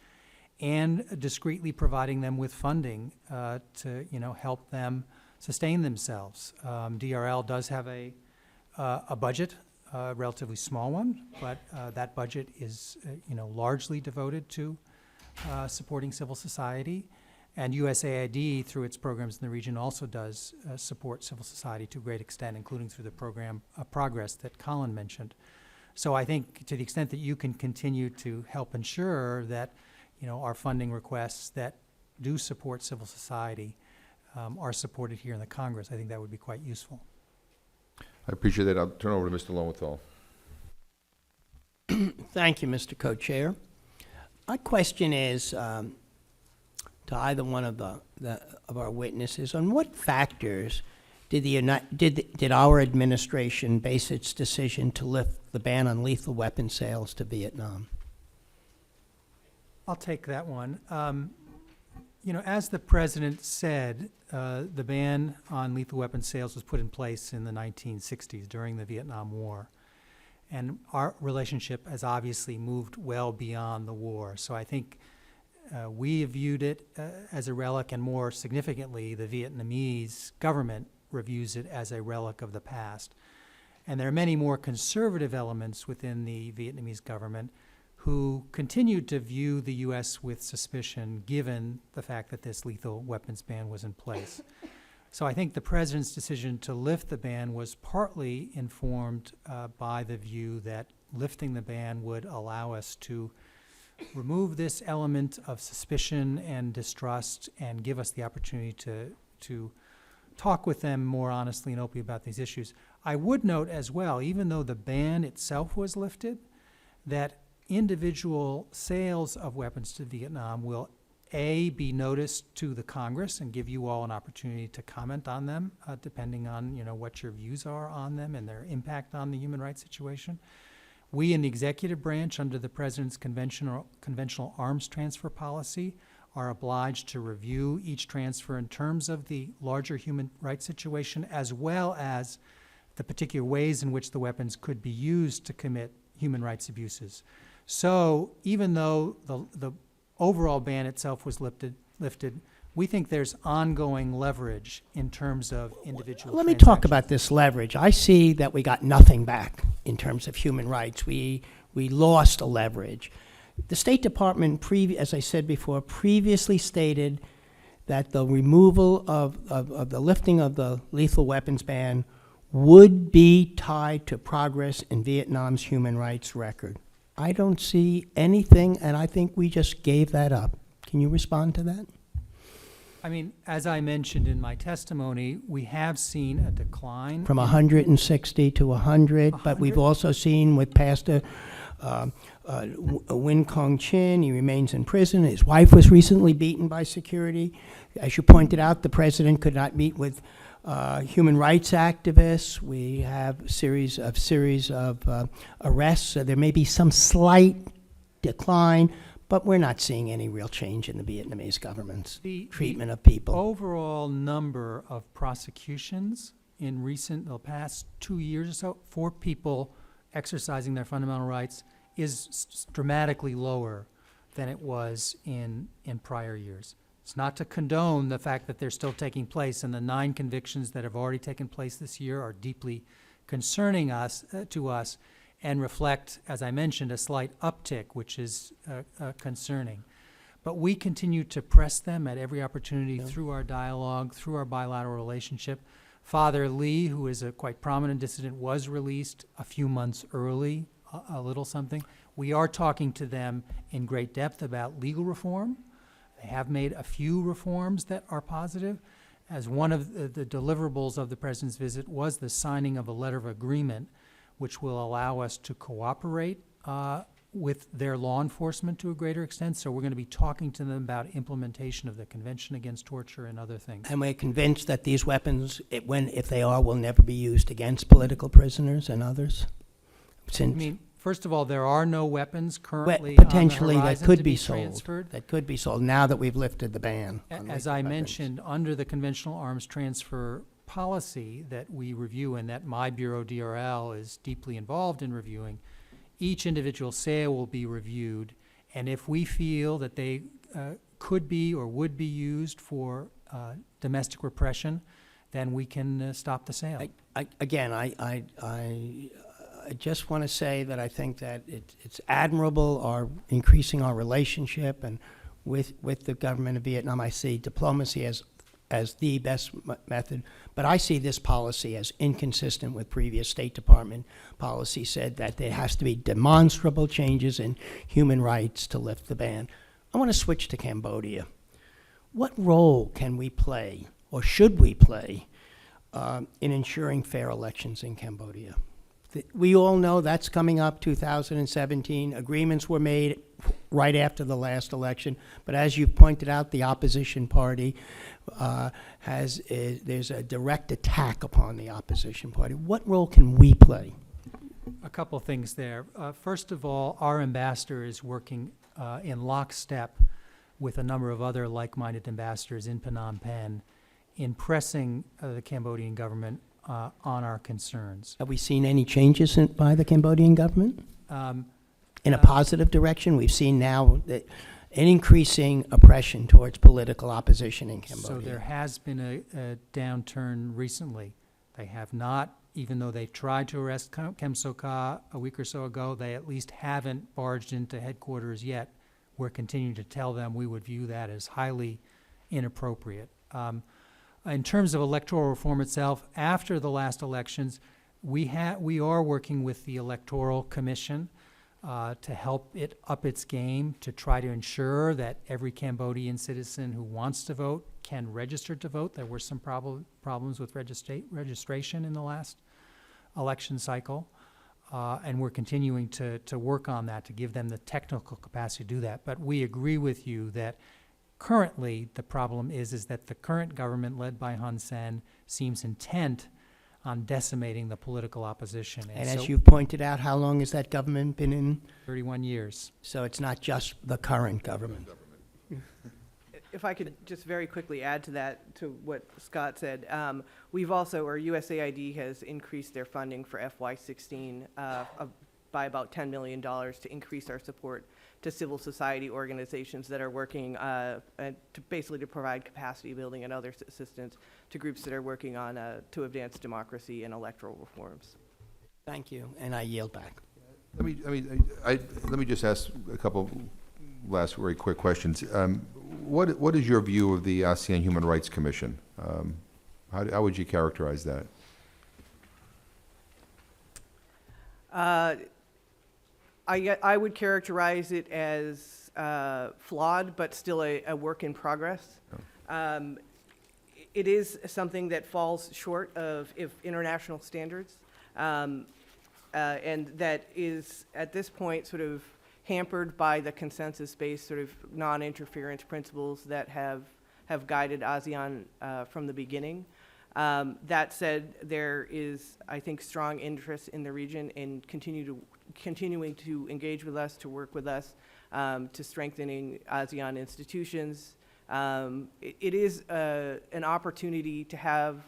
and discreetly providing them with funding to, help them sustain themselves. DRL does have a budget, a relatively small one, but that budget is, largely devoted to supporting civil society. And USAID, through its programs in the region, also does support civil society to a great extent, including through the program Progress that Colin mentioned. So I think to the extent that you can continue to help ensure that, our funding requests that do support civil society are supported here in the Congress, I think that would be quite useful. I appreciate that. I'll turn over to Mr. Lowenthal. Thank you, Mr. Co-Chair. My question is to either one of our witnesses, on what factors did our administration base its decision to lift the ban on lethal weapon sales to Vietnam? I'll take that one. As the president said, the ban on lethal weapon sales was put in place in the 1960s during the Vietnam War. And our relationship has obviously moved well beyond the war. So I think we have viewed it as a relic, and more significantly, the Vietnamese government reviews it as a relic of the past. And there are many more conservative elements within the Vietnamese government who continue to view the U.S. with suspicion, given the fact that this lethal weapons ban was in place. So I think the president's decision to lift the ban was partly informed by the view that lifting the ban would allow us to remove this element of suspicion and distrust and give us the opportunity to talk with them more honestly and openly about these issues. I would note as well, even though the ban itself was lifted, that individual sales of weapons to Vietnam will be noticed to the Congress and give you all an opportunity to comment on them, depending on what your views are on them and their impact on the human rights situation. We in the executive branch, under the President's conventional arms transfer policy, are obliged to review each transfer in terms of the larger human rights situation, as well as the particular ways in which the weapons could be used to commit human rights abuses. So even though the overall ban itself was lifted, we think there's ongoing leverage in terms of individual Let me talk about this leverage. I see that we got nothing back in terms of human rights. We lost a leverage. The State Department, as I said before, previously stated that the removal of the lifting of the lethal weapons ban would be tied to progress in Vietnam's human rights record. I don't see anything, and I think we just gave that up. Can you respond to that? I mean, as I mentioned in my testimony, we have seen a decline. From 160 to 100, but we've also seen with Pastor Win Kong Chin, he remains in prison. His wife was recently beaten by security. As you pointed out, the president could not meet with human rights activists. We have a series of arrests. So there may be some slight decline, but we're not seeing any real change in the Vietnamese government's treatment of people. Overall number of prosecutions in the past 2 years or so for people exercising their fundamental rights is dramatically lower than it was in prior years. It's not to condone the fact that they're still taking place, and the 9 convictions that have already taken place this year are deeply concerning to us and reflect, as I mentioned, a slight uptick, which is concerning. But we continue to press them at every opportunity through our dialogue, through our bilateral relationship. Father Lee, who is a quite prominent dissident, was released a few months early, a little something. We are talking to them in great depth about legal reform. They have made a few reforms that are positive. As one of the deliverables of the president's visit was the signing of a letter of agreement which will allow us to cooperate with their law enforcement to a greater extent. So we're going to be talking to them about implementation of the Convention Against Torture and other things. And we're convinced that these weapons, if they are, will never be used against political prisoners and others? I Since mean, first of all, there are no weapons currently potentially on the that horizon could to be be sold, transferred. that could be sold now that we've lifted the ban. on As lethal I weapons. mentioned, under the conventional arms transfer policy that we review and that my bureau, DRL, is deeply involved in reviewing, each individual sale will be reviewed, and if we feel that they could be or would be used for domestic repression, then we can stop the sale. I just want to say that I think that it's admirable our increasing our relationship and with the government of Vietnam. I see diplomacy as the best method, but I see this policy as inconsistent with previous State Department policy said that there has to be demonstrable changes in human rights to lift the ban. I want to switch to Cambodia. What role can we play, or should we play, in ensuring fair elections in Cambodia? We all know that's coming up, 2017. Agreements were made right after the last election. But as you've pointed out, the opposition party there's a direct attack upon the opposition party. What role can we play? A couple things there. First of all, our ambassador is working in lockstep with a number of other like-minded ambassadors in Phnom Penh in pressing the Cambodian government on our concerns. Have we seen any changes by the Cambodian government in a positive direction? We've seen now that an increasing oppression towards political opposition in Cambodia. So there has been a downturn recently. They have not, even though they tried to arrest Kem Sokha a week or so ago, they at least haven't barged into headquarters yet. We're continuing to tell them we would view that as highly inappropriate. In terms of electoral reform itself, after the last elections, we are working with the Electoral Commission to help it up its game, to try to ensure that every Cambodian citizen who wants to vote can register to vote. There were some problems with registration in the last election cycle, and we're continuing to work on that to give them the technical capacity to do that. But we agree with you that currently the problem is that the current government led by Hun Sen seems intent on decimating the political opposition. And so as you've pointed out, how long has that government been in? 31 years. So it's not just the current government. If I could just very quickly add to that, to what Scott said, we've also, or USAID has increased their funding for FY16 by about $10 million to increase our support to civil society organizations that are working to provide capacity building and other assistance to groups that are working on to advance democracy and electoral reforms. Thank you, and I yield back. Let me just ask a couple last very quick questions. What is your view of the ASEAN Human Rights Commission? How would you characterize that? I would characterize it as flawed, but still a work in progress. It is something that falls short of international standards, and that is, at this point, sort of hampered by the consensus-based sort of non-interference principles that have guided ASEAN from the beginning. That said, there is, I think, strong interest in the region in continuing to engage with us, to work with us, to strengthening ASEAN institutions. It is an opportunity to have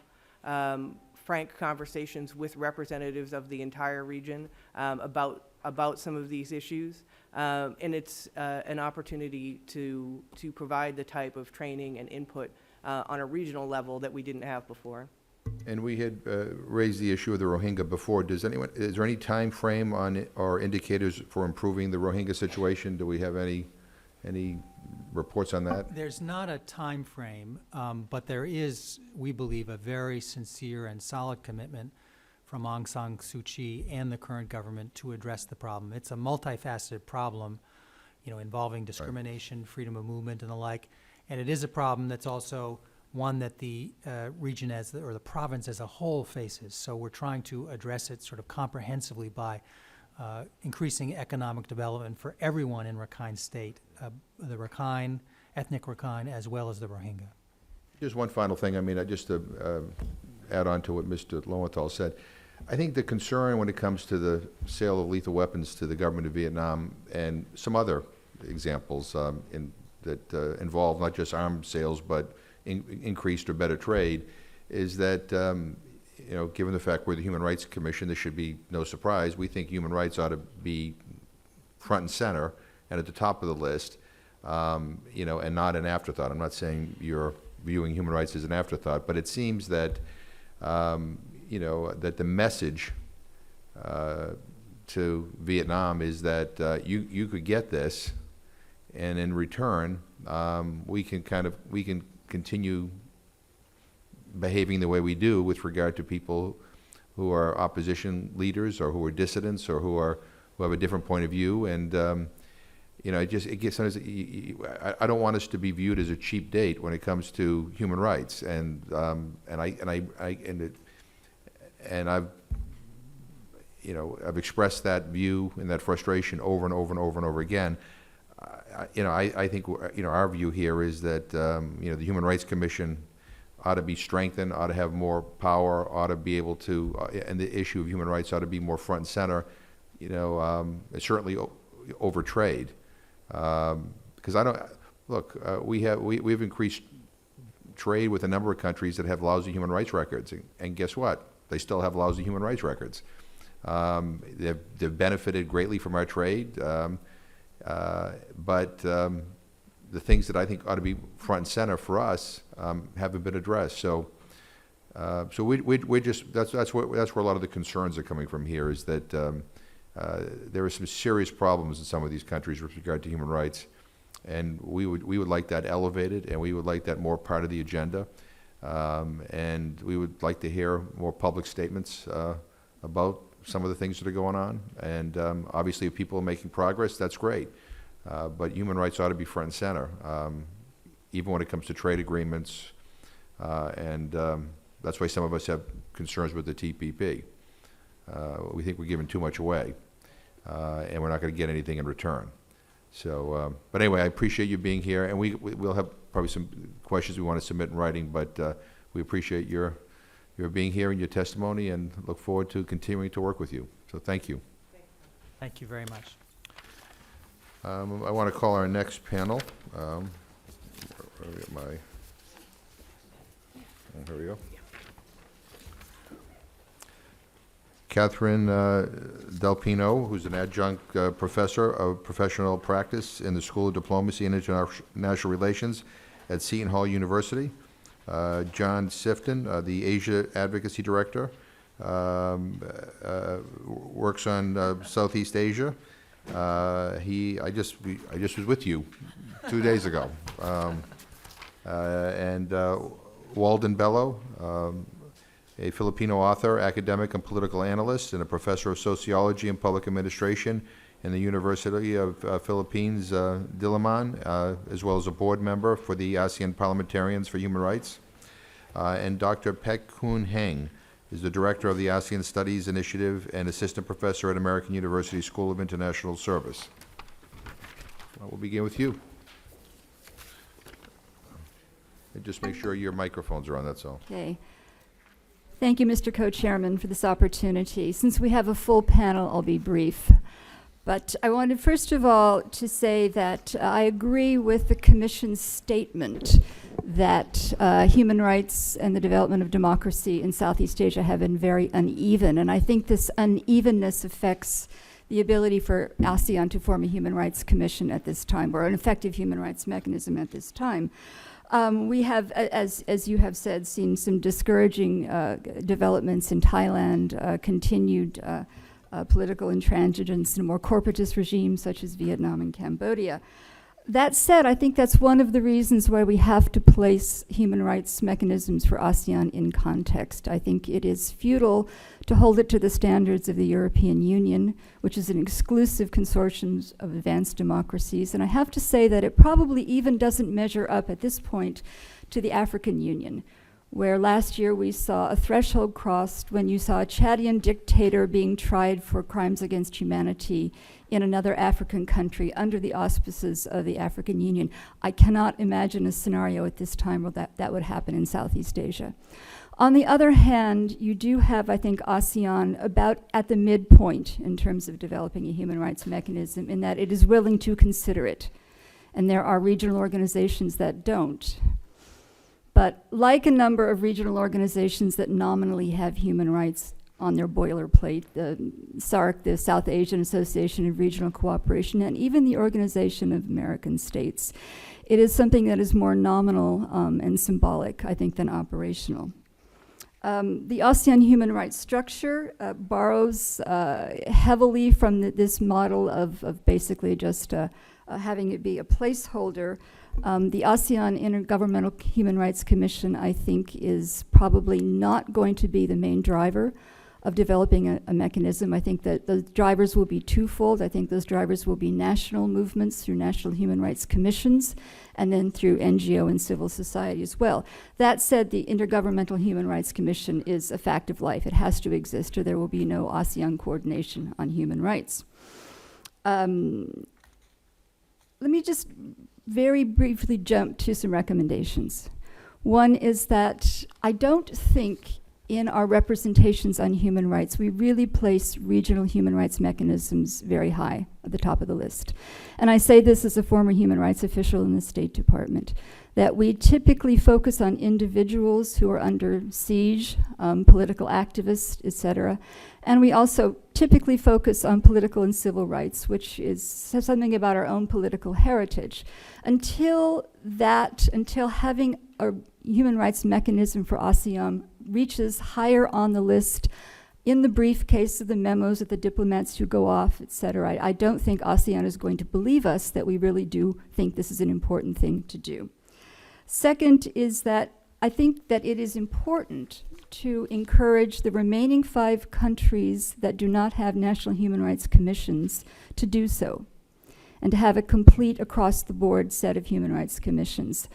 frank conversations with representatives of the entire region about some of these issues. And it's an opportunity to provide the type of training and input on a regional level that we didn't have before. And we had raised the issue of the Rohingya before. Is there any time frame on it or indicators for improving the Rohingya situation? Do we have any reports on that? There's not a time frame, but there is, we believe, a very sincere and solid commitment from Aung San Suu Kyi and the current government to address the problem. It's a multifaceted problem, involving discrimination, freedom of movement, and the like. And it is a problem that's also one that the region or the province as a whole faces. So we're trying to address it sort of comprehensively by increasing economic development for everyone in Rakhine State, the Rakhine, ethnic Rakhine, as well as the Rohingya. Just one final thing. I mean, just to add on to what Mr. Lowenthal said, I think the concern when it comes to the sale of lethal weapons to the government of Vietnam and some other examples that involve not just arms sales but increased or better trade is that, you know, given the fact we're the Human Rights Commission, this should be no surprise. We think human rights ought to be front and center and at the top of the list, you know, and not an afterthought. I'm not saying you're viewing human rights as an afterthought, but it seems that, you know, that the message to Vietnam is that you could get this, and in return, we can continue behaving the way we do with regard to people who are opposition leaders or who are dissidents or who have a different point of view. And you know, it gets sometimes. I don't want us to be viewed as a cheap date when it comes to human rights. And I've, you know, I've expressed that view and that frustration over and over and over and over again. You know, I think, you know, our view here is that, you know, the Human Rights Commission ought to be strengthened, ought to have more power, ought to be able to, and the issue of human rights ought to be more front and center, you know, certainly over trade. Because I don't, look, we've increased trade with a number of countries that have lousy human rights records, and guess what? They still have lousy human rights records. They've benefited greatly from our trade, but the things that I think ought to be front and center for us haven't been addressed. So we're just, that's where a lot of the concerns are coming from here, is that there are some serious problems in some of these countries with regard to human rights, and we would like that elevated, and we would like that more part of the agenda, and we would like to hear more public statements about some of the things that are going on. And obviously, if people are making progress, that's great. But human rights ought to be front and center, even when it comes to trade agreements. And that's why some of us have concerns with the TPP. We think we're giving too much away, and we're not going to get anything in return. So, but anyway, I appreciate you being here, and we'll have probably some questions we want to submit in writing, but we appreciate your being here and your testimony, and look forward to continuing to work with you. So thank you. Thank you very much. I want to call our next panel. Where get my? Oh, here we go. Catherine Del-Pino, who's an adjunct professor of professional practice in the School of Diplomacy and International Relations at Seton Hall University. John Sifton, the Asia Advocacy Director, works on Southeast Asia. I just was with you 2 days ago. And Walden Bello, a Filipino author, academic and political analyst, and a professor of sociology and public administration in the University of Philippines, Diliman, as well as a board member for the ASEAN Parliamentarians for Human Rights. And Dr. Pek Hoon Heng is the director of the ASEAN Studies Initiative and assistant professor at American University School of International Service. We'll begin with you. And just make sure your microphones are on, that's all. Okay. Thank you, Mr. Co-Chairman, for this opportunity. Since we have a full panel, I'll be brief. But I wanted, first of all, to say that I agree with the Commission's statement that human rights and the development of democracy in Southeast Asia have been very uneven. And I think this unevenness affects the ability for ASEAN to form a human rights commission at this time, or an effective human rights mechanism at this time. We have, as you have said, seen some discouraging developments in Thailand, continued political intransigence in more corporatist regimes such as Vietnam and Cambodia. That said, I think that's one of the reasons why we have to place human rights mechanisms for ASEAN in context. I think it is futile to hold it to the standards of the European Union, which is an exclusive consortium of advanced democracies. And I have to say that it probably even doesn't measure up at this point to the African Union, where last year we saw a threshold crossed when you saw a Chadian dictator being tried for crimes against humanity in another African country under the auspices of the African Union. I cannot imagine a scenario at this time where that would happen in Southeast Asia. On the other hand, you do have, I think, ASEAN about at the midpoint in terms of developing a human rights mechanism, in that it is willing to consider it. And there are regional organizations that don't. But like a number of regional organizations that nominally have human rights on their boilerplate, the SARC, the South Asian Association of Regional Cooperation, and even the Organization of American States, it is something that is more nominal and symbolic, I think, than operational. The ASEAN human rights structure borrows heavily from this model of basically just having it be a placeholder. The ASEAN Intergovernmental Human Rights Commission, I think, is probably not going to be the main driver of developing a mechanism. I think that the drivers will be twofold. I think those drivers will be national movements through national human rights commissions, and then through NGO and civil society as well. That said, the Intergovernmental Human Rights Commission is a fact of life. It has to exist, or there will be no ASEAN coordination on human rights. Let me just very briefly jump to some recommendations. One is that I don't think in our representations on human rights, we really place regional human rights mechanisms very high at the top of the list. And I say this as a former human rights official in the State Department, that we typically focus on individuals who are under siege, political activists, etc. And we also typically focus on political and civil rights, which is something about our own political heritage. Until having a human rights mechanism for ASEAN reaches higher on the list in the briefcase of the memos of the diplomats who go off, etc., I don't think ASEAN is going to believe us that we really do think this is an important thing to do. Second is that I think that it is important to encourage the remaining 5 countries that do not have national human rights commissions to do so, and to have a complete across-the-board set of human rights commissions.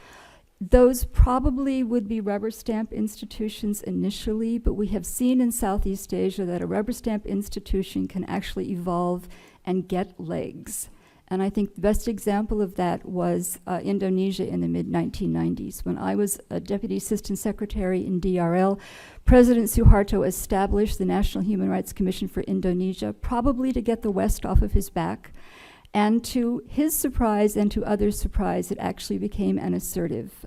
Those probably would be rubber stamp institutions initially, but we have seen in Southeast Asia that a rubber stamp institution can actually evolve and get legs. And I think the best example of that was Indonesia in the mid-1990s. When I was a Deputy Assistant Secretary in DRL, President Suharto established the National Human Rights Commission for Indonesia, probably to get the West off of his back. And to his surprise and to others' surprise, it actually became an assertive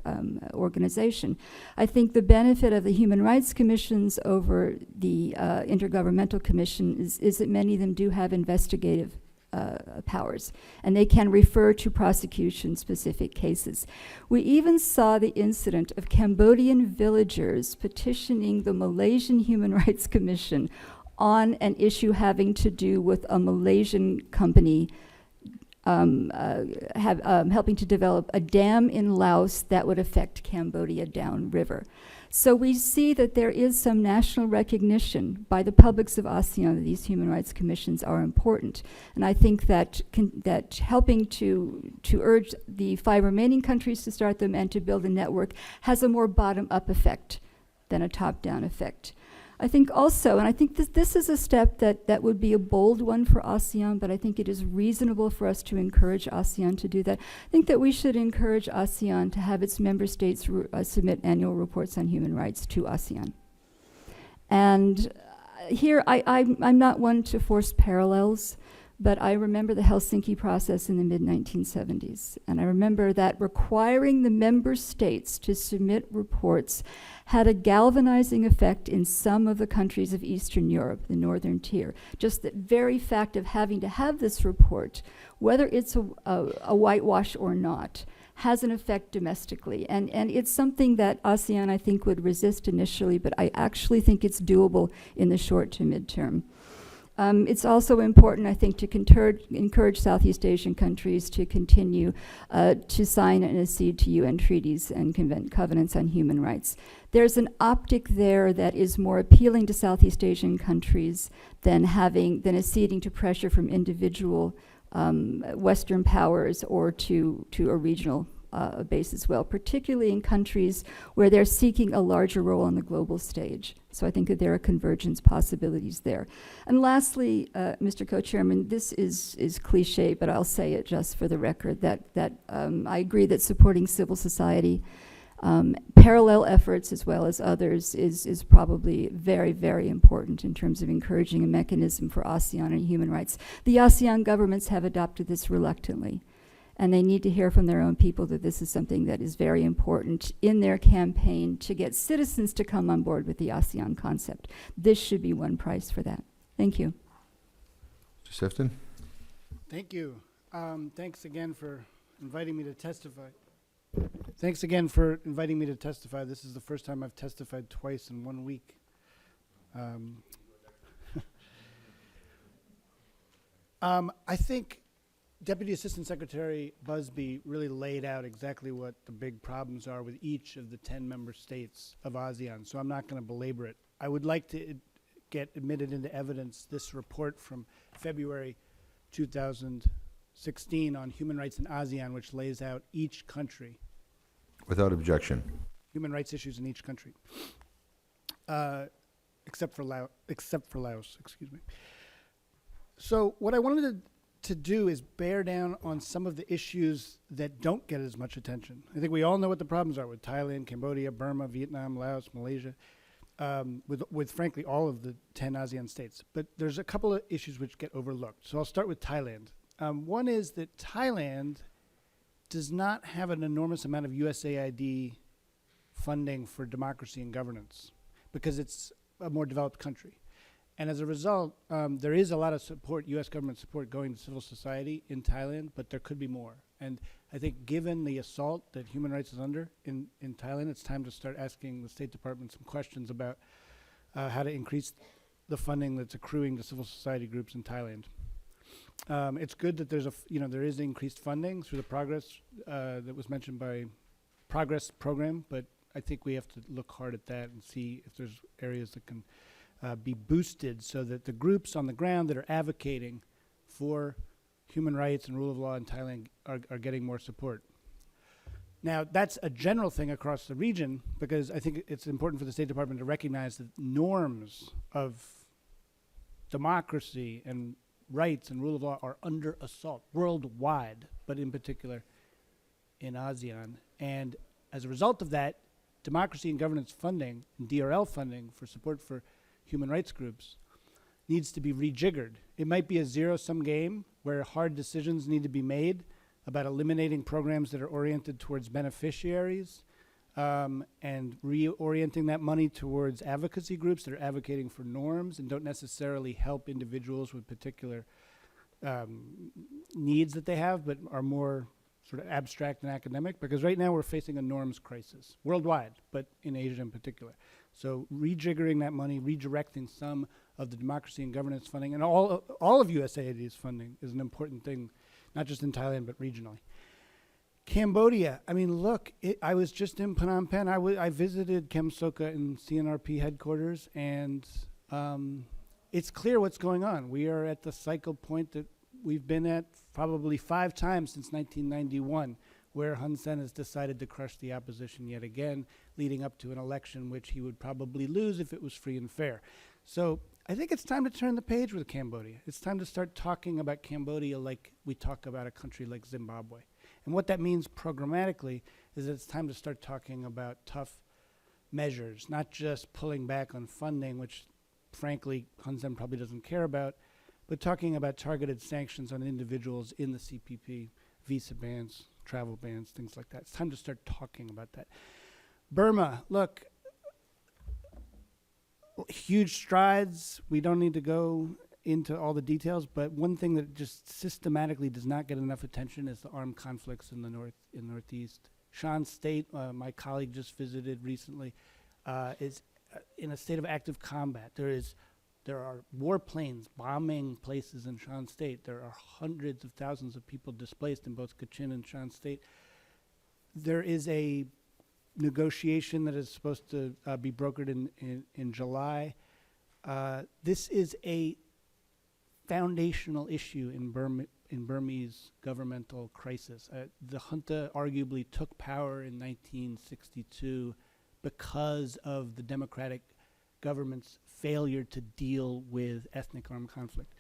organization. I think the benefit of the human rights commissions over the Intergovernmental Commission is that many of them do have investigative powers, and they can refer to prosecution-specific cases. We even saw the incident of Cambodian villagers petitioning the Malaysian Human Rights Commission on an issue having to do with a Malaysian company helping to develop a dam in Laos that would affect Cambodia downriver. So we see that there is some national recognition by the publics of ASEAN that these human rights commissions are important. And I think that helping to urge the 5 remaining countries to start them and to build a network has a more bottom-up effect than a top-down effect. I think also, and I think this is a step that would be a bold one for ASEAN, but I think it is reasonable for us to encourage ASEAN to do that. I think that we should encourage ASEAN to have its member states submit annual reports on human rights to ASEAN. And here, I'm not one to force parallels, but I remember the Helsinki process in the mid-1970s. And I remember that requiring the member states to submit reports had a galvanizing effect in some of the countries of Eastern Europe, the Northern Tier. Just the very fact of having to have this report, whether it's a whitewash or not, has an effect domestically. And it's something that ASEAN, I think, would resist initially, but I actually think it's doable in the short to midterm. It's also important, I think, to encourage Southeast Asian countries to continue to sign and accede to UN treaties and covenants on human rights. There's an optic there that is more appealing to Southeast Asian countries than acceding to pressure from individual Western powers or to a regional base as well, particularly in countries where they're seeking a larger role on the global stage. So I think that there are convergence possibilities there. And lastly, Mr. Co-Chairman, this is cliche, but I'll say it just for the record, that I agree that supporting civil society, parallel efforts as well as others, is probably very, very important in terms of encouraging a mechanism for ASEAN and human rights. The ASEAN governments have adopted this reluctantly, and they need to hear from their own people that this is something that is very important in their campaign to get citizens to come on board with the ASEAN concept. This should be one price for that. Thank you. Mr. Sifton? Thank you. Thanks again for inviting me to testify. Thanks again for inviting me to testify. This is the first time I've testified twice in 1 week. I think Deputy Assistant Secretary Busby really laid out exactly what the big problems are with each of the 10 member states of ASEAN, so I'm not going to belabor it. I would like to get admitted into evidence this report from February 2016 on human rights in ASEAN, which lays out each country, Without objection. human rights issues in each country, except for Laos, excuse me. So what I wanted to do is bear down on some of the issues that don't get as much attention. I think we all know what the problems are with Thailand, Cambodia, Burma, Vietnam, Laos, Malaysia, with frankly all of the 10 ASEAN states. But there's a couple of issues which get overlooked. So I'll start with Thailand. One is that Thailand does not have an enormous amount of USAID funding for democracy and governance because it's a more developed country. And as a result, there is a lot of support, U.S. government support going to civil society in Thailand, but there could be more. And I think given the assault that human rights is under in Thailand, it's time to start asking the State Department some questions about how to increase the funding that's accruing to civil society groups in Thailand. It's good that there is increased funding through the progress that was mentioned by Progress program, but I think we have to look hard at that and see if there's areas that can be boosted so that the groups on the ground that are advocating for human rights and rule of law in Thailand are getting more support. Now, that's a general thing across the region because I think it's important for the State Department to recognize that norms of democracy and rights and rule of law are under assault worldwide, but in particular in ASEAN. And as a result of that, democracy and governance funding and DRL funding for support for human rights groups needs to be rejiggered. It might be a zero-sum game where hard decisions need to be made about eliminating programs that are oriented towards beneficiaries and reorienting that money towards advocacy groups that are advocating for norms and don't necessarily help individuals with particular needs that they have, but are more sort of abstract and academic, because right now we're facing a norms crisis worldwide, but in Asia in particular. So rejiggering that money, redirecting some of the democracy and governance funding, and all of USAID's funding is an important thing, not just in Thailand, but regionally. Cambodia, I mean, look, I was just in Phnom Penh. I visited Kem Sokha in CNRP headquarters, and it's clear what's going on. We are at the cycle point that we've been at probably 5 times since 1991, where Hun Sen has decided to crush the opposition yet again, leading up to an election which he would probably lose if it was free and fair. So I think it's time to turn the page with Cambodia. It's time to start talking about Cambodia like we talk about a country like Zimbabwe. And what that means programmatically is that it's time to start talking about tough measures, not just pulling back on funding, which frankly Hun Sen probably doesn't care about, but talking about targeted sanctions on individuals in the CPP, visa bans, travel bans, things like that. It's time to start talking about that. Burma, look, huge strides. We don't need to go into all the details, but one thing that just systematically does not get enough attention is the armed conflicts in the northeast. Shan State, my colleague just visited recently, is in a state of active combat. There are warplanes bombing places in Shan State. There are hundreds of thousands of people displaced in both Kachin and Shan State. There is a negotiation that is supposed to be brokered in July. This is a foundational issue in in Burmese governmental crisis. The junta arguably took power in 1962 because of the democratic government's failure to deal with ethnic armed conflict.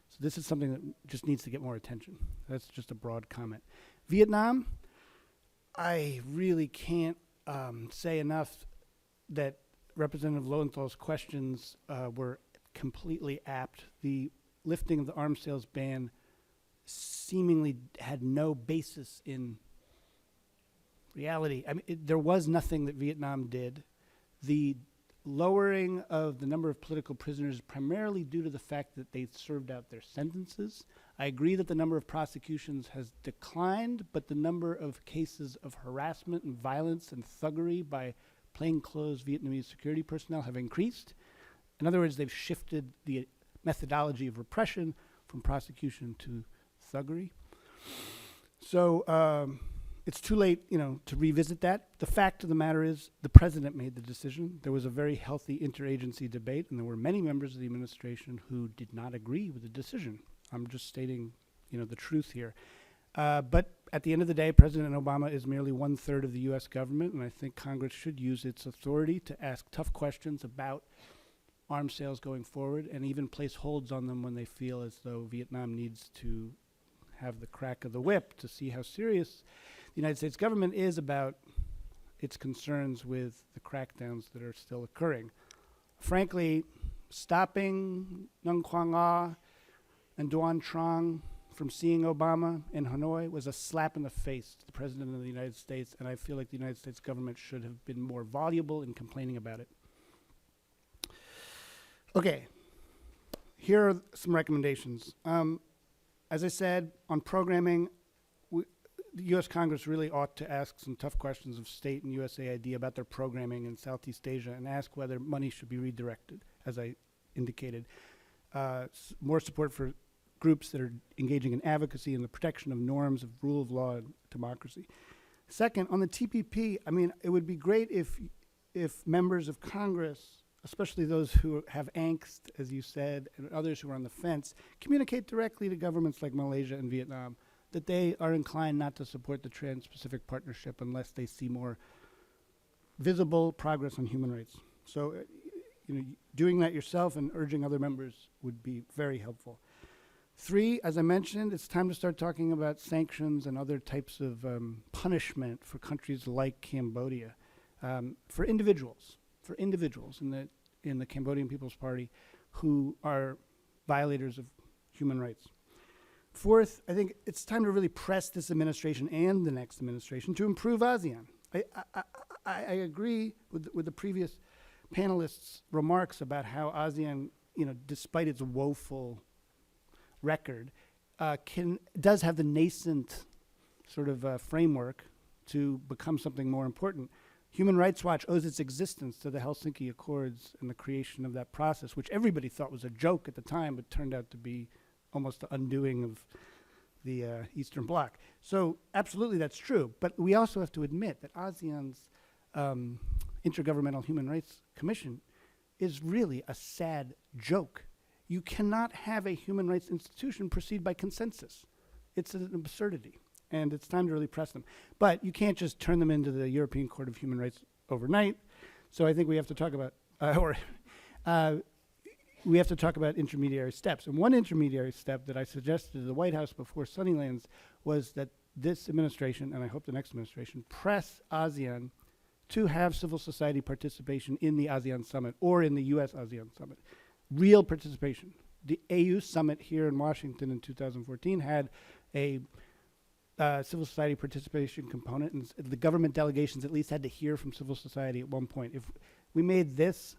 So this is something that just needs to get more attention. That's just a broad comment. Vietnam, I really can't say enough that Representative Lowenthal's questions were completely apt. The lifting of the arms sales ban seemingly had no basis in reality. I mean, there was nothing that Vietnam did. The lowering of the number of political prisoners primarily due to the fact that they served out their sentences. I agree that the number of prosecutions has declined, but the number of cases of harassment and violence and thuggery by plainclothes Vietnamese security personnel have increased. In other words, they've shifted the methodology of repression from prosecution to thuggery. So it's too late, to revisit that. The fact of the matter is the president made the decision. There was a very healthy interagency debate, and there were many members of the administration who did not agree with the decision. I'm just stating, the truth here. But at the end of the day, President Obama is merely 1/3 of the U.S. government, and I think Congress should use its authority to ask tough questions about arms sales going forward and even place holds on them when they feel as though Vietnam needs to have the crack of the whip to see how serious the United States government is about its concerns with the crackdowns that are still occurring. Frankly, stopping Nung Quang Ah and Duan Trong from seeing Obama in Hanoi was a slap in the face to the President of the United States, and I feel like the United States government should have been more voluble in complaining about it. Okay, here are some recommendations. As I said, on programming, the U.S. Congress really ought to ask some tough questions of state and USAID about their programming in Southeast Asia and ask whether money should be redirected, as I indicated. More support for groups that are engaging in advocacy and the protection of norms of rule of law and democracy. Second, on the TPP, it would be great if members of Congress, especially those who have angst, as you said, and others who are on the fence, communicate directly to governments like Malaysia and Vietnam that they are inclined not to support the Trans-Pacific Partnership unless they see more visible progress on human rights. So, doing that yourself and urging other members would be very helpful. 3, as I mentioned, it's time to start talking about sanctions and other types of punishment for countries like Cambodia, for individuals in the Cambodian People's Party who are violators of human rights. 4th, I think it's time to really press this administration and the next administration to improve ASEAN. I agree with the previous panelists' remarks about how ASEAN, despite its woeful record, does have the nascent sort of framework to become something more important. Human Rights Watch owes its existence to the Helsinki Accords and the creation of that process, which everybody thought was a joke at the time, but turned out to be almost the undoing of the Eastern Bloc. So absolutely that's true. But we also have to admit that ASEAN's Intergovernmental Human Rights Commission is really a sad joke. You cannot have a human rights institution proceed by consensus. It's an absurdity, and it's time to really press them. But you can't just turn them into the European Court of Human Rights overnight. So I think we have to talk about, we have to talk about intermediary steps. And one intermediary step that I suggested to the White House before Sunnylands was that this administration, and I hope the next administration, press ASEAN to have civil society participation in the ASEAN Summit or in the U.S. ASEAN Summit. Real participation. The AU Summit here in Washington in 2014 had a civil society participation component, and the government delegations at least had to hear from civil society at one point. If we made this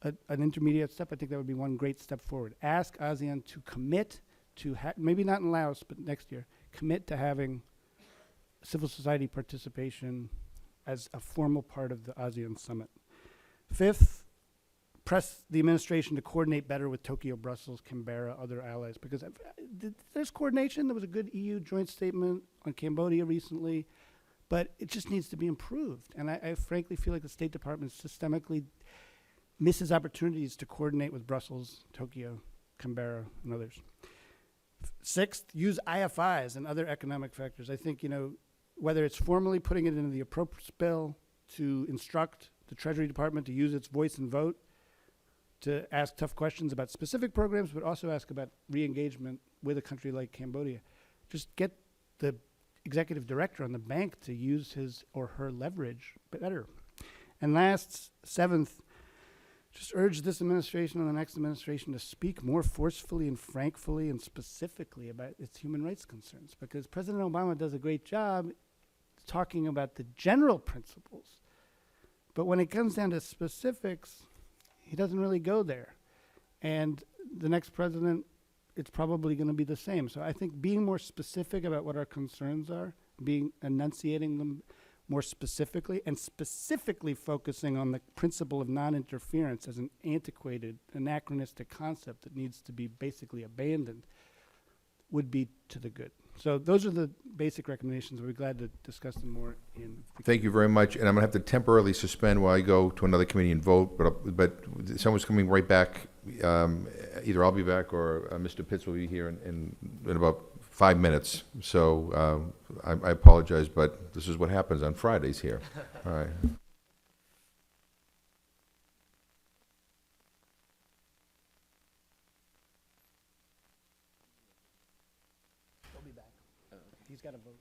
an intermediate step, I think that would be one great step forward. Ask ASEAN to commit to, maybe not in Laos, but next year, commit to having civil society participation as a formal part of the ASEAN Summit. 5th, press the administration to coordinate better with Tokyo, Brussels, Canberra, other allies, because there's coordination. There was a good EU joint statement on Cambodia recently, but it just needs to be improved. And I frankly feel like the State Department systemically misses opportunities to coordinate with Brussels, Tokyo, Canberra, and others. Sixth, use IFIs and other economic factors. I think, whether it's formally putting it into the appropriate bill to instruct the Treasury Department to use its voice and vote, to ask tough questions about specific programs, but also ask about re-engagement with a country like Cambodia. Just get the executive director on the bank to use his or her leverage better. And last, seventh, just urge this administration and the next administration to speak more forcefully and frankly and specifically about its human rights concerns, because President Obama does a great job talking about the general principles, but when it comes down to specifics, he doesn't really go there. And the next president, it's probably going to be the same. So I think being more specific about what our concerns are, enunciating them more specifically, and specifically focusing on the principle of non-interference as an antiquated, anachronistic concept that needs to be basically abandoned, would be to the good. So those are the basic recommendations. We'll be glad to discuss them more in. Thank you very much, and I'm going to have to temporarily suspend while I go to another committee and vote, but someone's coming right back. Either I'll be back or Mr. Pitts will be here in about 5 minutes. So I apologize, but this is what happens on Fridays here. All right. He'll be back. He's got to vote.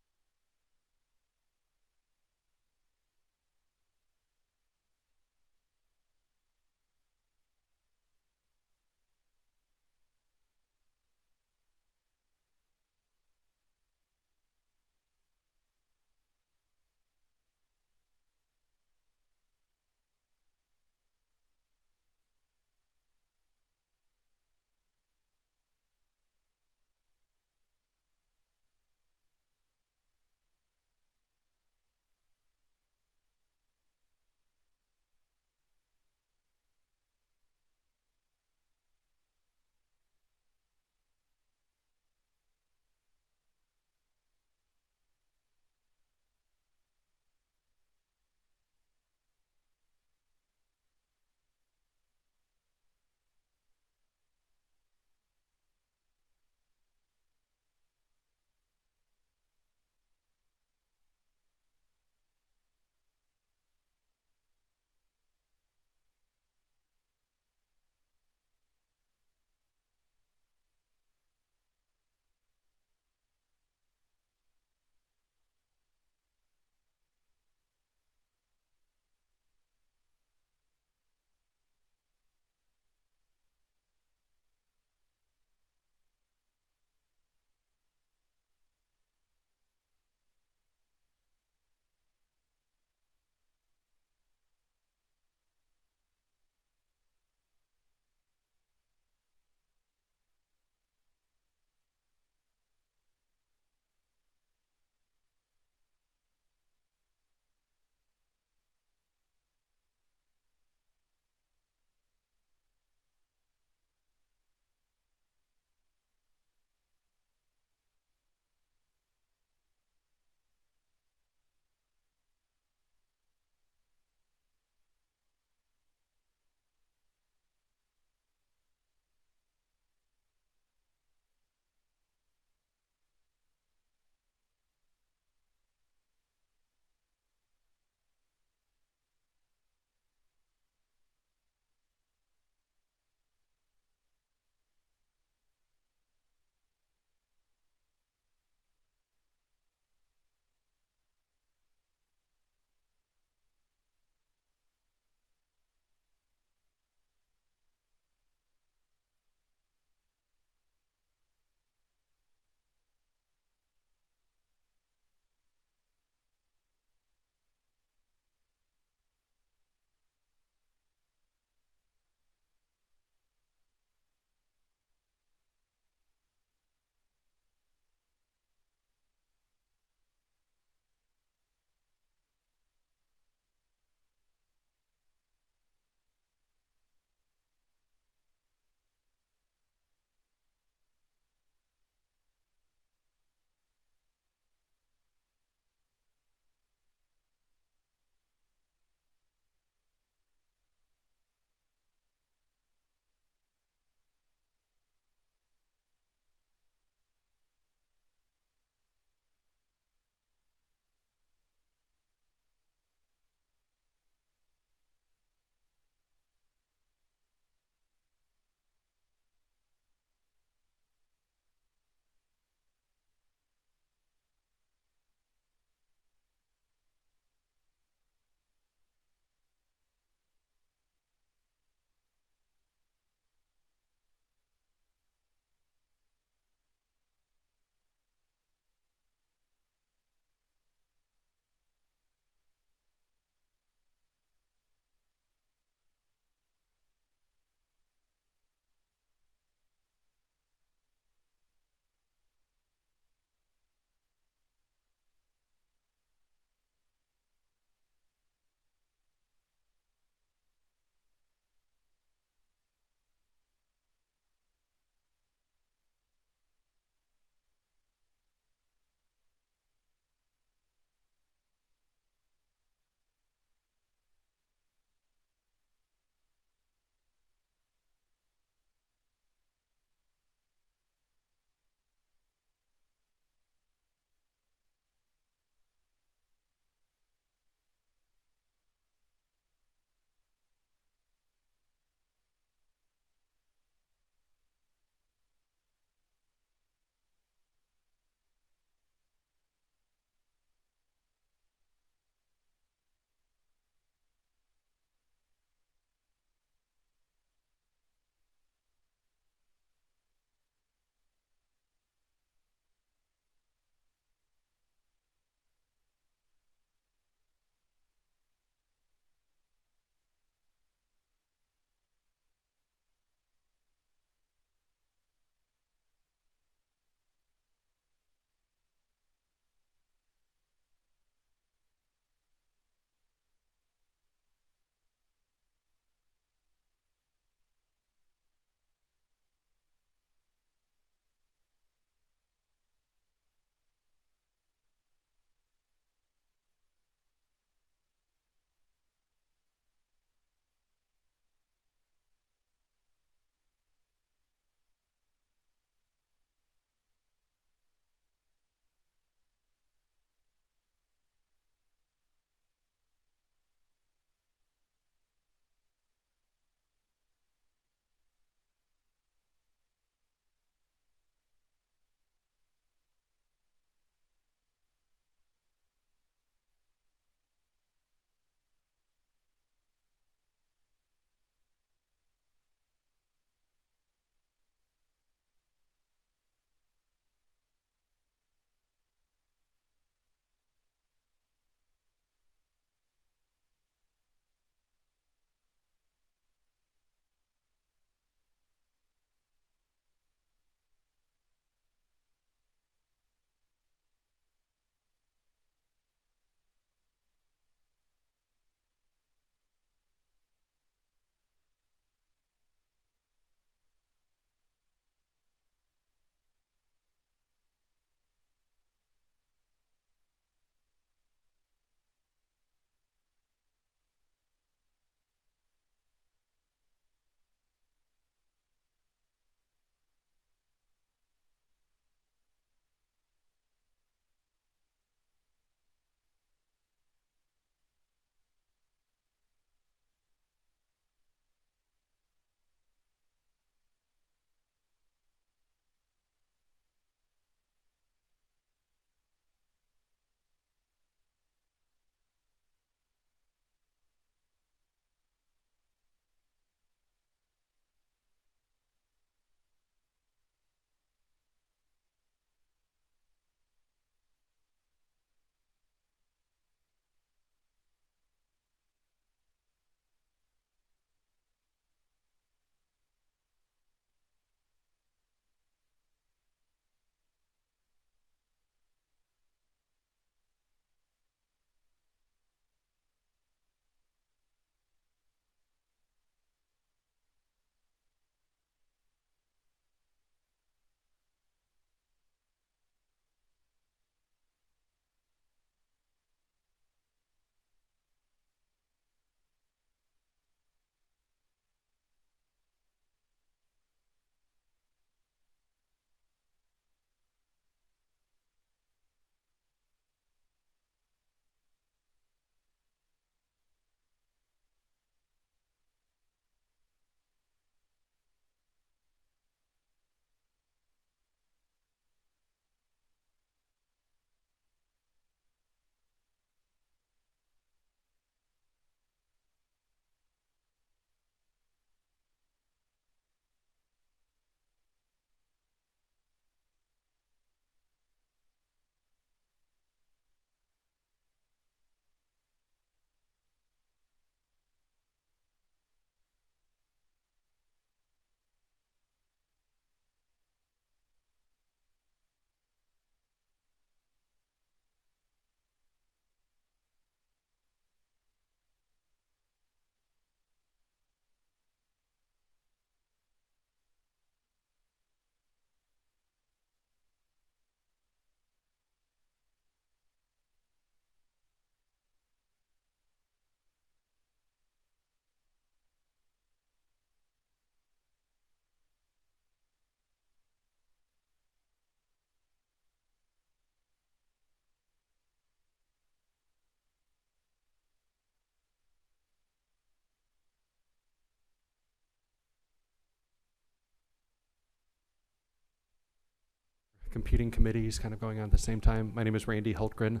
competing committees kind of going on at the same time. My name is Randy Hultgren.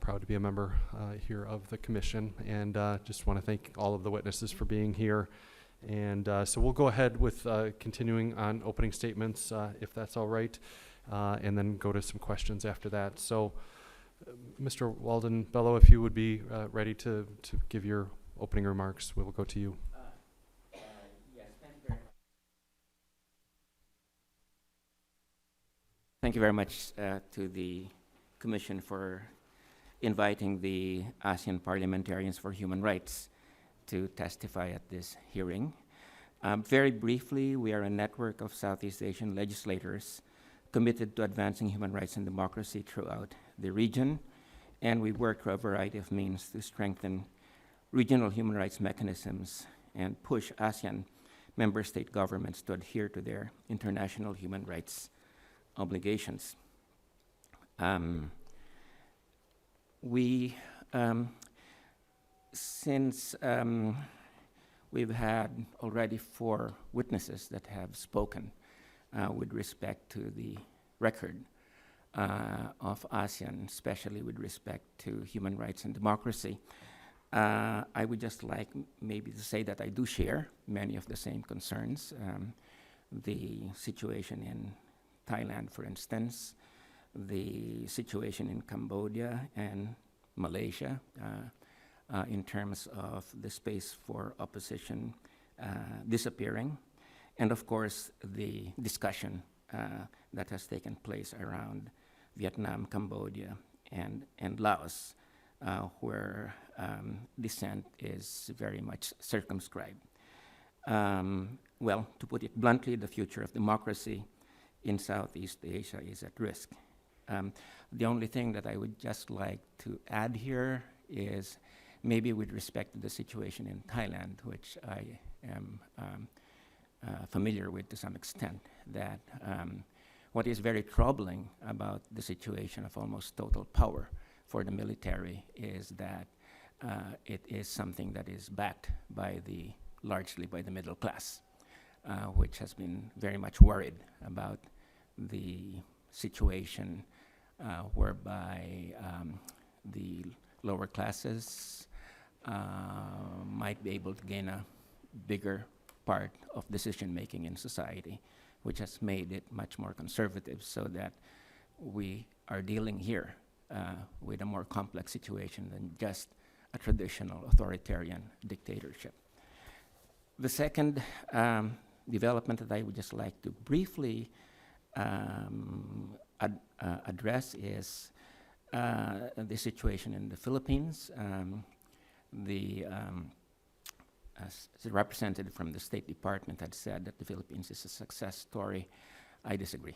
Proud to be a member here of the commission, and just want to thank all of the witnesses for being here. And so we'll go ahead with continuing on opening statements, if that's all right, and then go to some questions after that. So, Mr. Walden Bello, if you would be ready to give your opening remarks, we will go to you. Yes, thank you very much. Thank you very much to the Commission for inviting the ASEAN Parliamentarians for Human Rights to testify at this hearing. Very briefly, we are a network of Southeast Asian legislators committed to advancing human rights and democracy throughout the region, and we work through a variety of means to strengthen regional human rights mechanisms and push ASEAN member state governments to adhere to their international human rights obligations. Since we've had already 4 witnesses that have spoken with respect to the record of ASEAN, especially with respect to human rights and democracy, I would just like maybe to say that I do share many of the same concerns. The situation in Thailand, for instance, the situation in Cambodia and Malaysia in terms of the space for opposition disappearing, and of course the discussion that has taken place around Vietnam, Cambodia, and Laos, where dissent is very much circumscribed. Well, to put it bluntly, the future of democracy in Southeast Asia is at risk. The only thing that I would just like to add here is maybe with respect to the situation in Thailand, which I am familiar with to some extent, that what is very troubling about the situation of almost total power for the military is that it is something that is backed by largely by the middle class, which has been very much worried about the situation whereby the lower classes might be able to gain a bigger part of decision-making in society, which has made it much more conservative, so that we are dealing here with a more complex situation than just a traditional authoritarian dictatorship. The second development that I would just like to briefly address is the situation in the Philippines. As the representative from the State Department had said that the Philippines is a success story. I disagree.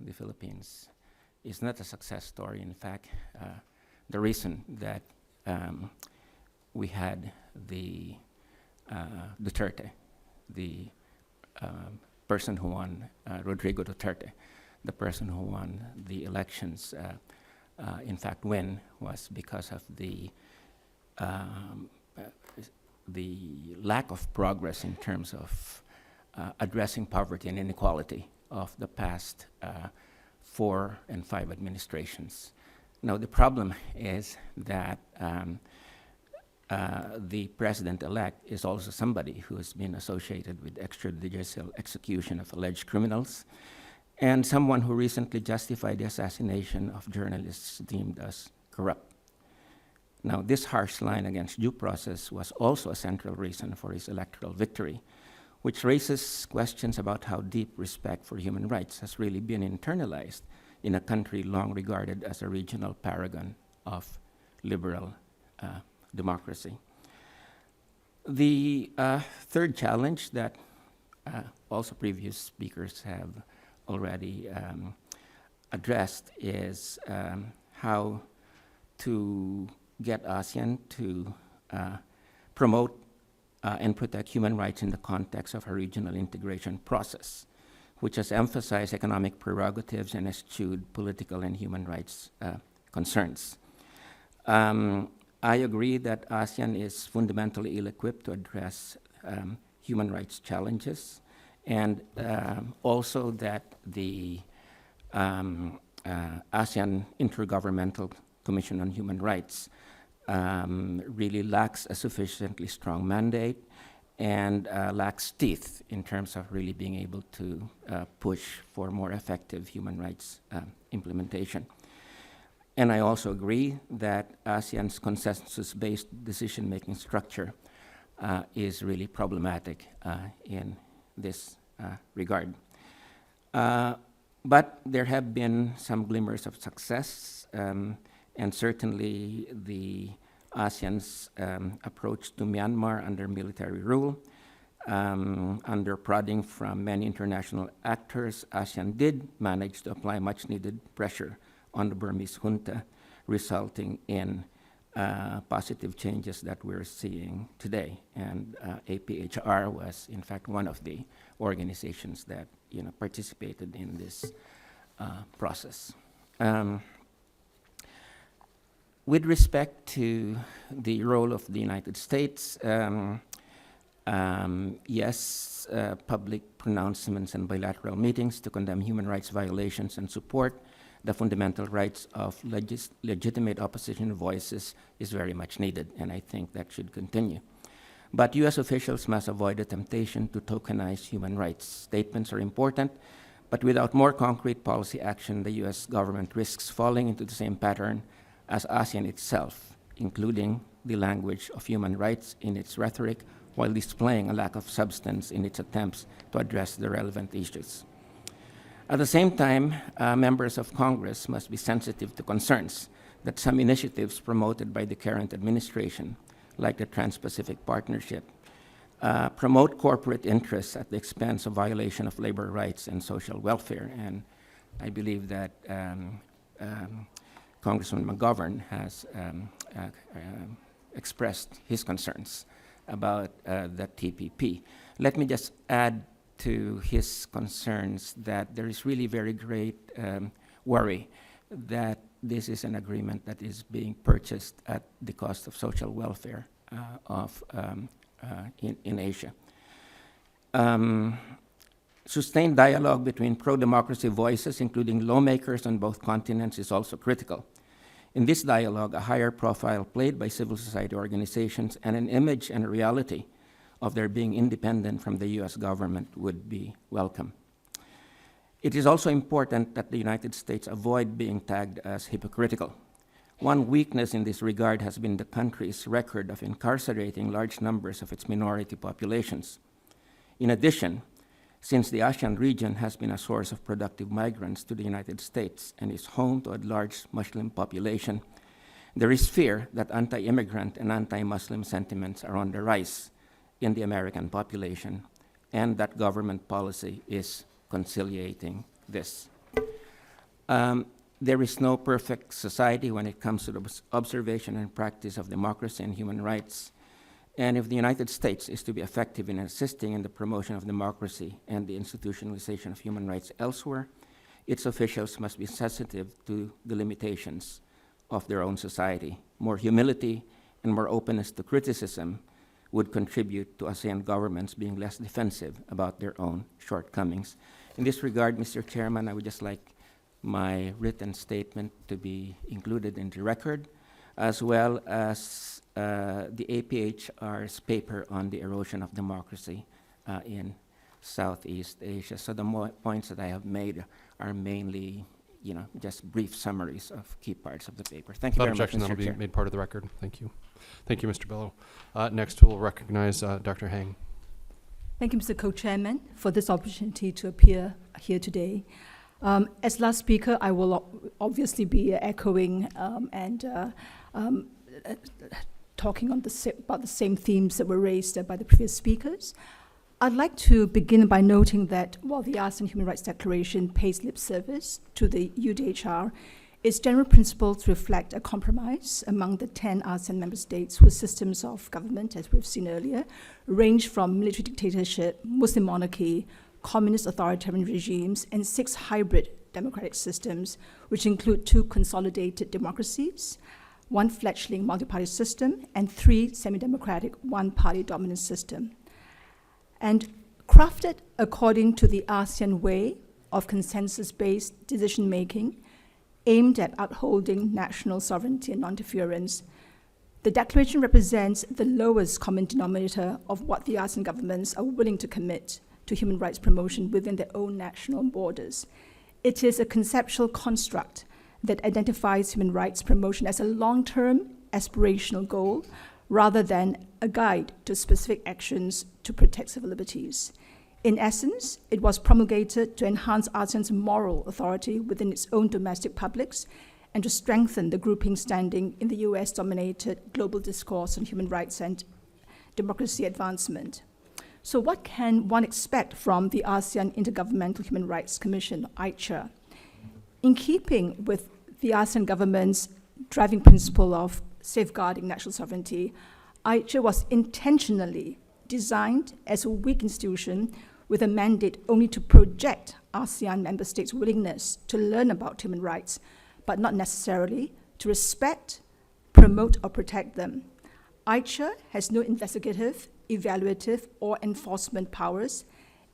The Philippines is not a success story. In fact, the reason that we had the Duterte, the person who won, Rodrigo Duterte, the person who won the elections, in fact win, was because of the lack of progress in terms of addressing poverty and inequality of the past 4 and 5 administrations. Now, the problem is that the president-elect is also somebody who has been associated with extrajudicial execution of alleged criminals, and someone who recently justified the assassination of journalists deemed as corrupt. Now, this harsh line against due process was also a central reason for his electoral victory, which raises questions about how deep respect for human rights has really been internalized in a country long regarded as a regional paragon of liberal democracy. The third challenge that also previous speakers have already addressed is how to get ASEAN to promote and protect human rights in the context of a regional integration process, which has emphasized economic prerogatives and eschewed political and human rights concerns. I agree that ASEAN is fundamentally ill-equipped to address human rights challenges, and also that the ASEAN Intergovernmental Commission on Human Rights really lacks a sufficiently strong mandate and lacks teeth in terms of really being able to push for more effective human rights implementation. And I also agree that ASEAN's consensus-based decision-making structure is really problematic in this regard. But there have been some glimmers of success, and certainly the ASEAN's approach to Myanmar under military rule, under prodding from many international actors, ASEAN did manage to apply much-needed pressure on the Burmese junta, resulting in positive changes that we're seeing today. And APHR was, in fact, one of the organizations that participated in this process. With respect to the role of the United States, yes, public pronouncements and bilateral meetings to condemn human rights violations and support the fundamental rights of legitimate opposition voices is very much needed, and I think that should continue. But U.S. officials must avoid the temptation to tokenize human rights. Statements are important, but without more concrete policy action, the U.S. government risks falling into the same pattern as ASEAN itself, including the language of human rights in its rhetoric, while displaying a lack of substance in its attempts to address the relevant issues. At the same time, members of Congress must be sensitive to concerns that some initiatives promoted by the current administration, like the Trans-Pacific Partnership, promote corporate interests at the expense of violation of labor rights and social welfare. And I believe that Congressman McGovern has expressed his concerns about the TPP. Let me just add to his concerns that there is really very great worry that this is an agreement that is being purchased at the cost of social welfare in Asia. Sustained dialogue between pro-democracy voices, including lawmakers on both continents, is also critical. In this dialogue, a higher profile played by civil society organizations and an image and a reality of their being independent from the U.S. government would be welcome. It is also important that the United States avoid being tagged as hypocritical. One weakness in this regard has been the country's record of incarcerating large numbers of its minority populations. In addition, since the ASEAN region has been a source of productive migrants to the United States and is home to a large Muslim population, there is fear that anti-immigrant and anti-Muslim sentiments are on the rise in the American population, and that government policy is conciliating this. There is no perfect society when it comes to the observation and practice of democracy and human rights. And if the United States is to be effective in assisting in the promotion of democracy and the institutionalization of human rights elsewhere, its officials must be sensitive to the limitations of their own society. More humility and more openness to criticism would contribute to ASEAN governments being less defensive about their own shortcomings. In this regard, Mr. Chairman, I would just like my written statement to be included in the record, as well as the APHR's paper on the erosion of democracy in Southeast Asia. So the points that I have made are mainly, just brief summaries of key parts of the paper. Thank you very much, Without objection, Mr. that'll be Chair. made part of the record. Thank you. Thank you, Mr. Bello. Next, we'll recognize Dr. Hang. Thank you, Mr. Co-Chairman, for this opportunity to appear here today. As last speaker, I will obviously be echoing and talking on about the same themes that were raised by the previous speakers. I'd like to begin by noting that while the ASEAN Human Rights Declaration pays lip service to the UDHR, its general principles reflect a compromise among the 10 ASEAN member states whose systems of government, as we've seen earlier, range from military dictatorship, Muslim monarchy, communist authoritarian regimes, and 6 hybrid democratic systems, which include 2 consolidated democracies, 1 fledgling multi-party system, and 3 semi-democratic one-party dominant system. And crafted according to the ASEAN way of consensus-based decision-making aimed at upholding national sovereignty and non-interference. The declaration represents the lowest common denominator of what the ASEAN governments are willing to commit to human rights promotion within their own national borders. It is a conceptual construct that identifies human rights promotion as a long-term aspirational goal rather than a guide to specific actions to protect civil liberties. In essence, it was promulgated to enhance ASEAN's moral authority within its own domestic publics and to strengthen the grouping standing in the US-dominated global discourse on human rights and democracy advancement. So what can one expect from the ASEAN Intergovernmental Human Rights Commission, AICHA? In keeping with the ASEAN government's driving principle of safeguarding national sovereignty, AICHA was intentionally designed as a weak institution with a mandate only to project ASEAN member states' willingness to learn about human rights, but not necessarily to respect, promote, or protect them. AICHA has no investigative, evaluative, or enforcement powers.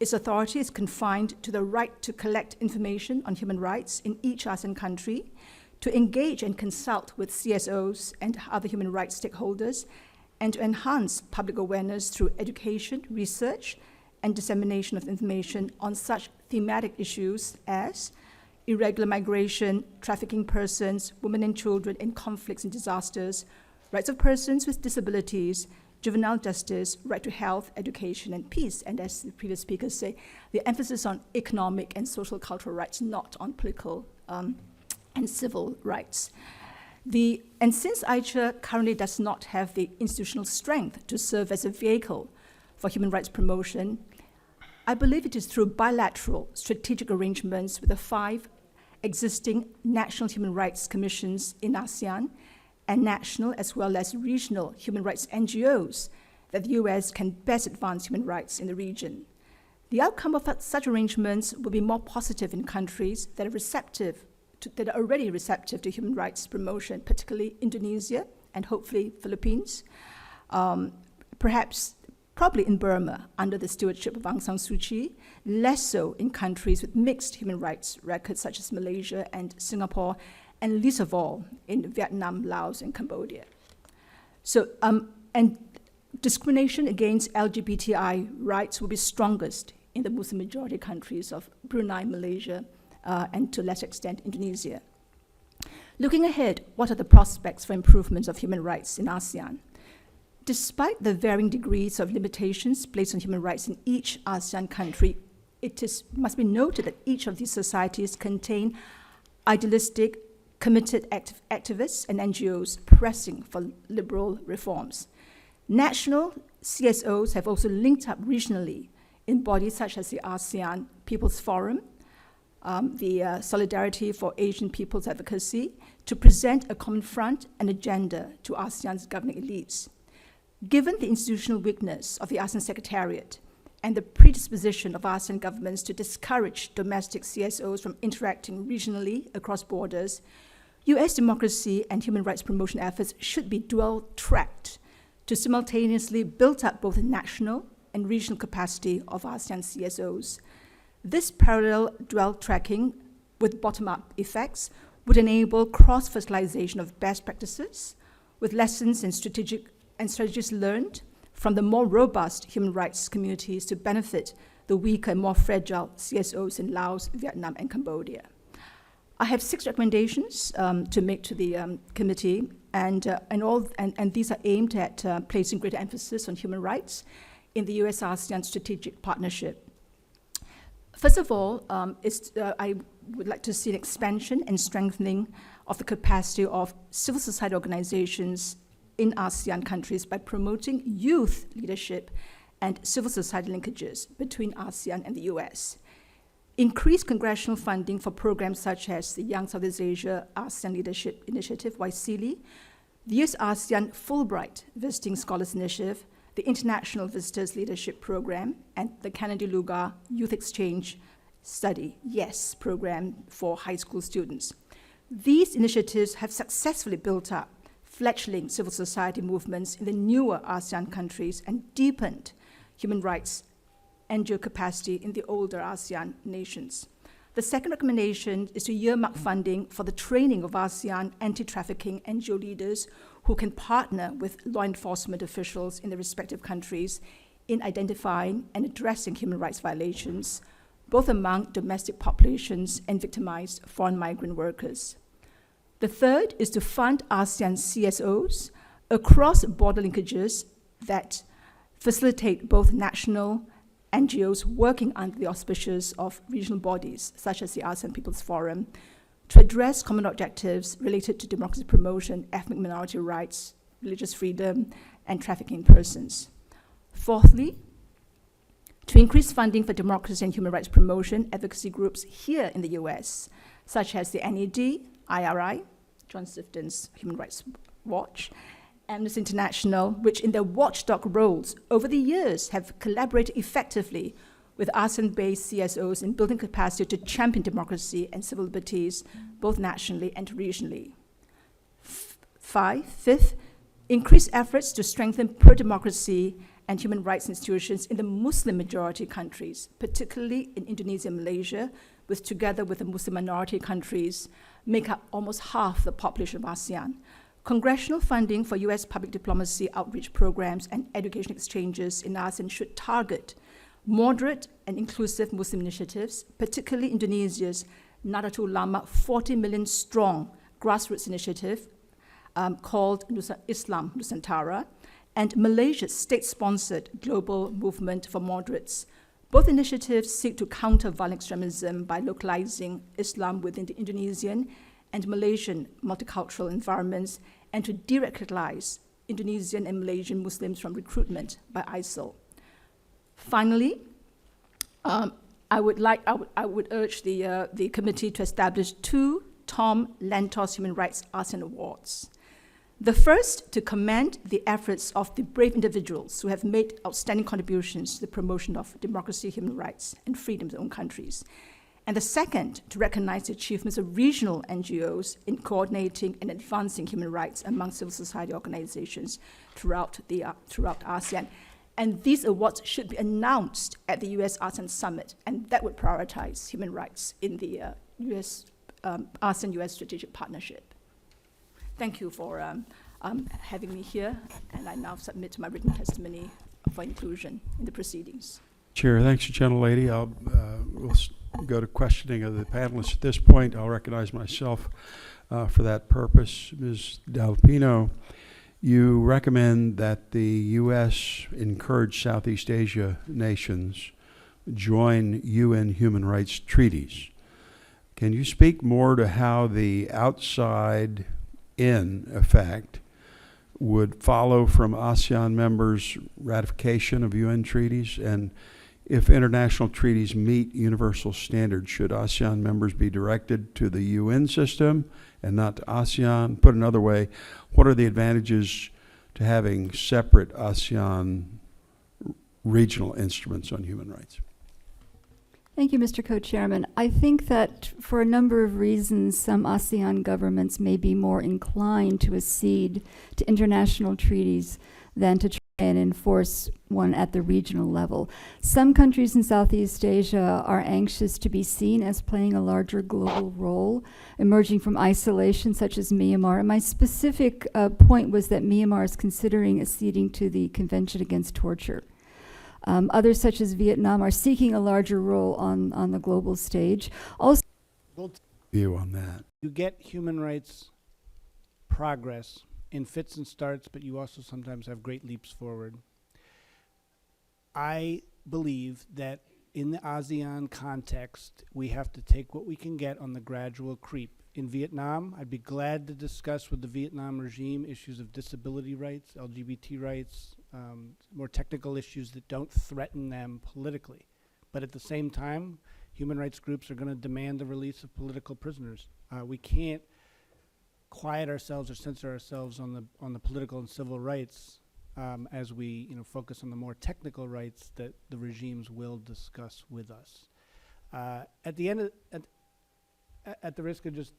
Its authority is confined to the right to collect information on human rights in each ASEAN country, to engage and consult with CSOs and other human rights stakeholders, and to enhance public awareness through education, research, and dissemination of information on such thematic issues as irregular migration, trafficking persons, women and children in conflicts and disasters, rights of persons with disabilities, juvenile justice, right to health, education, and peace. And as the previous speakers say, the emphasis on economic and social cultural rights, not on political and civil rights. And since AICHA currently does not have the institutional strength to serve as a vehicle for human rights promotion, I believe it is through bilateral strategic arrangements with the 5 existing national human rights commissions in ASEAN and national as well as regional human rights NGOs that the US can best advance human rights in the region. The outcome of such arrangements will be more positive in countries that are already receptive to human rights promotion, particularly Indonesia and hopefully Philippines, probably in Burma under the stewardship of Aung San Suu Kyi, less so in countries with mixed human rights records such as Malaysia and Singapore, and least of all in Vietnam, Laos, and Cambodia. So, and discrimination against LGBTI rights will be strongest in the Muslim majority countries of Brunei, Malaysia, and to a lesser extent, Indonesia. Looking ahead, what are the prospects for improvements of human rights in ASEAN? Despite the varying degrees of limitations placed on human rights in each ASEAN country, must be noted that each of these societies contain idealistic, committed activists and NGOs pressing for liberal reforms. National CSOs have also linked up regionally in bodies such as the ASEAN People's Forum, the Solidarity for Asian People's Advocacy, to present a common front and agenda to ASEAN's governing elites. Given the institutional weakness of the ASEAN Secretariat and the predisposition of ASEAN governments to discourage domestic CSOs from interacting regionally across borders, US democracy and human rights promotion efforts should be dual-tracked to simultaneously build up both the national and regional capacity of ASEAN CSOs. This parallel dual-tracking with bottom-up effects would enable cross-fertilization of best practices with lessons and strategies learned from the more robust human rights communities to benefit the weaker and more fragile CSOs in Laos, Vietnam, and Cambodia. I have 6 recommendations to make to the committee, and these are aimed at placing greater emphasis on human rights in the US-ASEAN strategic partnership. First of all, I would like to see an expansion and strengthening of the capacity of civil society organizations in ASEAN countries by promoting youth leadership and civil society linkages between ASEAN and the US. Increase congressional funding for programs such as the Young Southeast Asia ASEAN Leadership Initiative, YSEALI, the US-ASEAN Fulbright Visiting Scholars Initiative, the International Visitors Leadership Program, and the Kennedy Lugar Youth Exchange Study, YES, program for high school students. These initiatives have successfully built up fledgling civil society movements in the newer ASEAN countries and deepened human rights NGO capacity in the older ASEAN nations. The second recommendation is to earmark funding for the training of ASEAN anti-trafficking NGO leaders who can partner with law enforcement officials in their respective countries in identifying and addressing human rights violations, both among domestic populations and victimized foreign migrant workers. The third is to fund ASEAN CSOs across border linkages that facilitate both national NGOs working under the auspices of regional bodies, such as the ASEAN People's Forum, to address common objectives related to democracy promotion, ethnic minority rights, religious freedom, and trafficking in persons. Fourthly, to increase funding for democracy and human rights promotion advocacy groups here in the US, such as the NED, IRI, John Sifton's Human Rights Watch, Amnesty International, which in their watchdog roles over the years have collaborated effectively with ASEAN-based CSOs in building capacity to champion democracy and civil liberties, both nationally and regionally. Fifth, increase efforts to strengthen pro-democracy and human rights institutions in the Muslim-majority countries, particularly in Indonesia and Malaysia, which together with the Muslim minority countries make up almost half the population of ASEAN. Congressional funding for US public diplomacy outreach programs and education exchanges in ASEAN should target moderate and inclusive Muslim initiatives, particularly Indonesia's Nahdlatul Ulama 40 million strong grassroots initiative called Islam Nusantara, and Malaysia's state-sponsored global movement for moderates. Both initiatives seek to counter violent extremism by localizing Islam within the Indonesian and Malaysian multicultural environments, and to de-radicalize Indonesian and Malaysian Muslims from recruitment by ISIL. Finally, I would urge the committee to establish 2 Tom Lantos Human Rights ASEAN Awards. The first, to commend the efforts of the brave individuals who have made outstanding contributions to the promotion of democracy, human rights, and freedom in their own countries. And the second, to recognize the achievements of regional NGOs in coordinating and advancing human rights among civil society organizations throughout ASEAN. And these awards should be announced at the US ASEAN Summit, and that would prioritize human rights in the ASEAN-US strategic partnership. Thank you for having me here, and I now submit my written testimony for inclusion in the proceedings. Chair, thanks, gentlelady. We'll go to questioning of the panelists at this point. I'll recognize myself for that purpose. Ms. Dalpino, you recommend that the U.S. encourage Southeast Asia nations join UN human rights treaties. Can you speak more to how the outside-in effect would follow from ASEAN members' ratification of UN treaties? And if international treaties meet universal standards, should ASEAN members be directed to the UN system and not to ASEAN? Put another way, what are the advantages to having separate ASEAN regional instruments on human rights? Thank you, Mr. Co-Chairman. I think that for a number of reasons, some ASEAN governments may be more inclined to accede to international treaties than to try and enforce one at the regional level. Some countries in Southeast Asia are anxious to be seen as playing a larger global role, emerging from isolation, such as Myanmar. And my specific point was that Myanmar is considering acceding to the Convention Against Torture. Others, such as Vietnam, are seeking a larger role on the global stage. Also, View on that. You get human rights progress in fits and starts, but you also sometimes have great leaps forward. I believe that in the ASEAN context, we have to take what we can get on the gradual creep. In Vietnam, I'd be glad to discuss with the Vietnam regime issues of disability rights, LGBT rights, more technical issues that don't threaten them politically. But at the same time, human rights groups are going to demand the release of political prisoners. We can't quiet ourselves or censor ourselves on the political and civil rights as we focus on the more technical rights that the regimes will discuss with us. At the end of, at the risk of just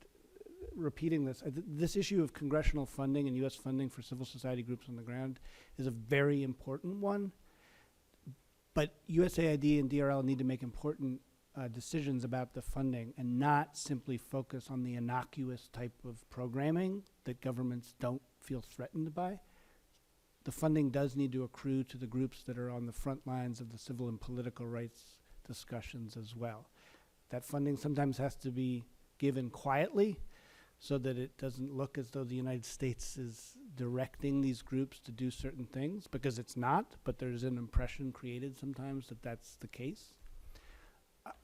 repeating this, this issue of congressional funding and U.S. funding for civil society groups on the ground is a very important one. But USAID and DRL need to make important decisions about the funding and not simply focus on the innocuous type of programming that governments don't feel threatened by. The funding does need to accrue to the groups that are on the front lines of the civil and political rights discussions as well. That funding sometimes has to be given quietly so that it doesn't look as though the United States is directing these groups to do certain things, because it's not, but there's an impression created sometimes that that's the case.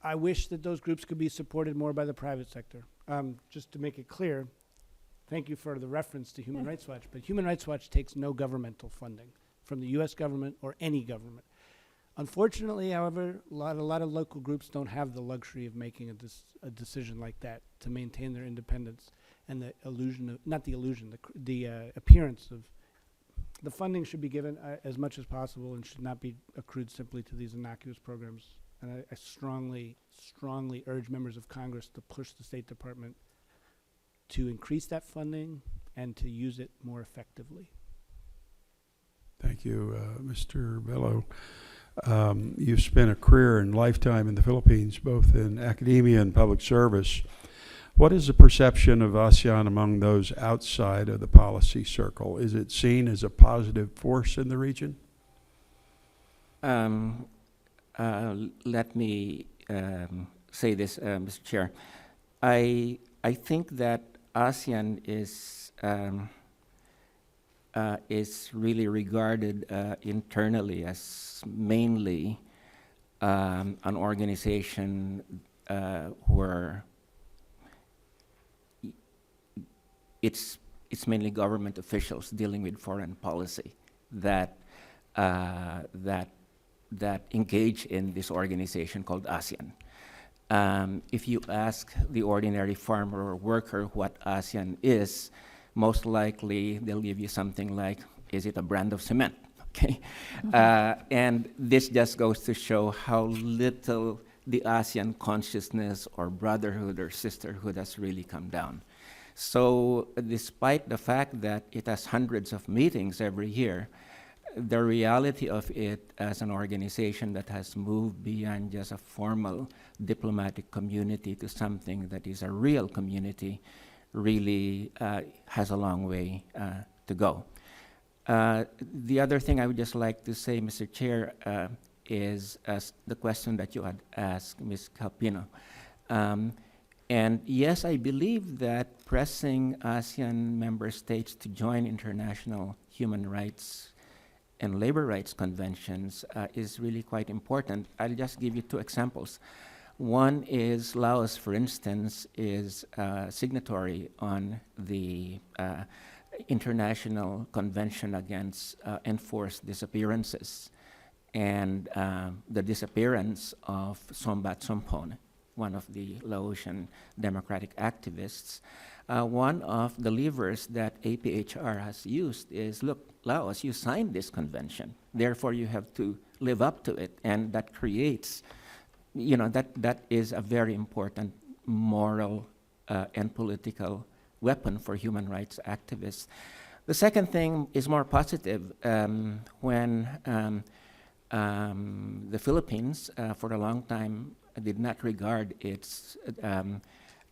I wish that those groups could be supported more by the private sector. Just to make it clear, thank you for the reference to Human Rights Watch, but Human Rights Watch takes no governmental funding from the US government or any government. Unfortunately, however, a lot of local groups don't have the luxury of making a decision like that to maintain their independence and the illusion of, not the illusion, the appearance of, the funding should be given as much as possible and should not be accrued simply to these innocuous programs. And I strongly, strongly urge members of Congress to push the State Department to increase that funding and to use it more effectively. Thank you, Mr. Bello. You've spent a career and lifetime in the Philippines, both in academia and public service. What is the perception of ASEAN among those outside of the policy circle? Is it seen as a positive force in the region? Let me say this, Mr. Chair. I think that ASEAN is really regarded internally as mainly an organization where it's mainly government officials dealing with foreign policy that engage in this organization called ASEAN. If you ask the ordinary farmer or worker what ASEAN is, most likely they'll give you something like, is it a brand of cement? Okay, and this just goes to show how little the ASEAN consciousness or brotherhood or sisterhood has really come down. So despite the fact that it has hundreds of meetings every year, the reality of it as an organization that has moved beyond just a formal diplomatic community to something that is a real community really has a long way to go. The other thing I would just like to say, Mr. Chair, is the question that you had asked, Ms. Calpino. And yes, I believe that pressing ASEAN member states to join international human rights and labor rights conventions is really quite important. I'll just give you two examples. One is Laos, for instance, is signatory on the International Convention Against Enforced Disappearances, and the disappearance of Sombath Somphone, one of the Laotian democratic activists. One of the levers that APHR has used is, look, Laos, you signed this convention, therefore you have to live up to it, and that creates, you know, that is a very important moral and political weapon for human rights activists. The second thing is more positive. When the Philippines, for a long time, did not regard its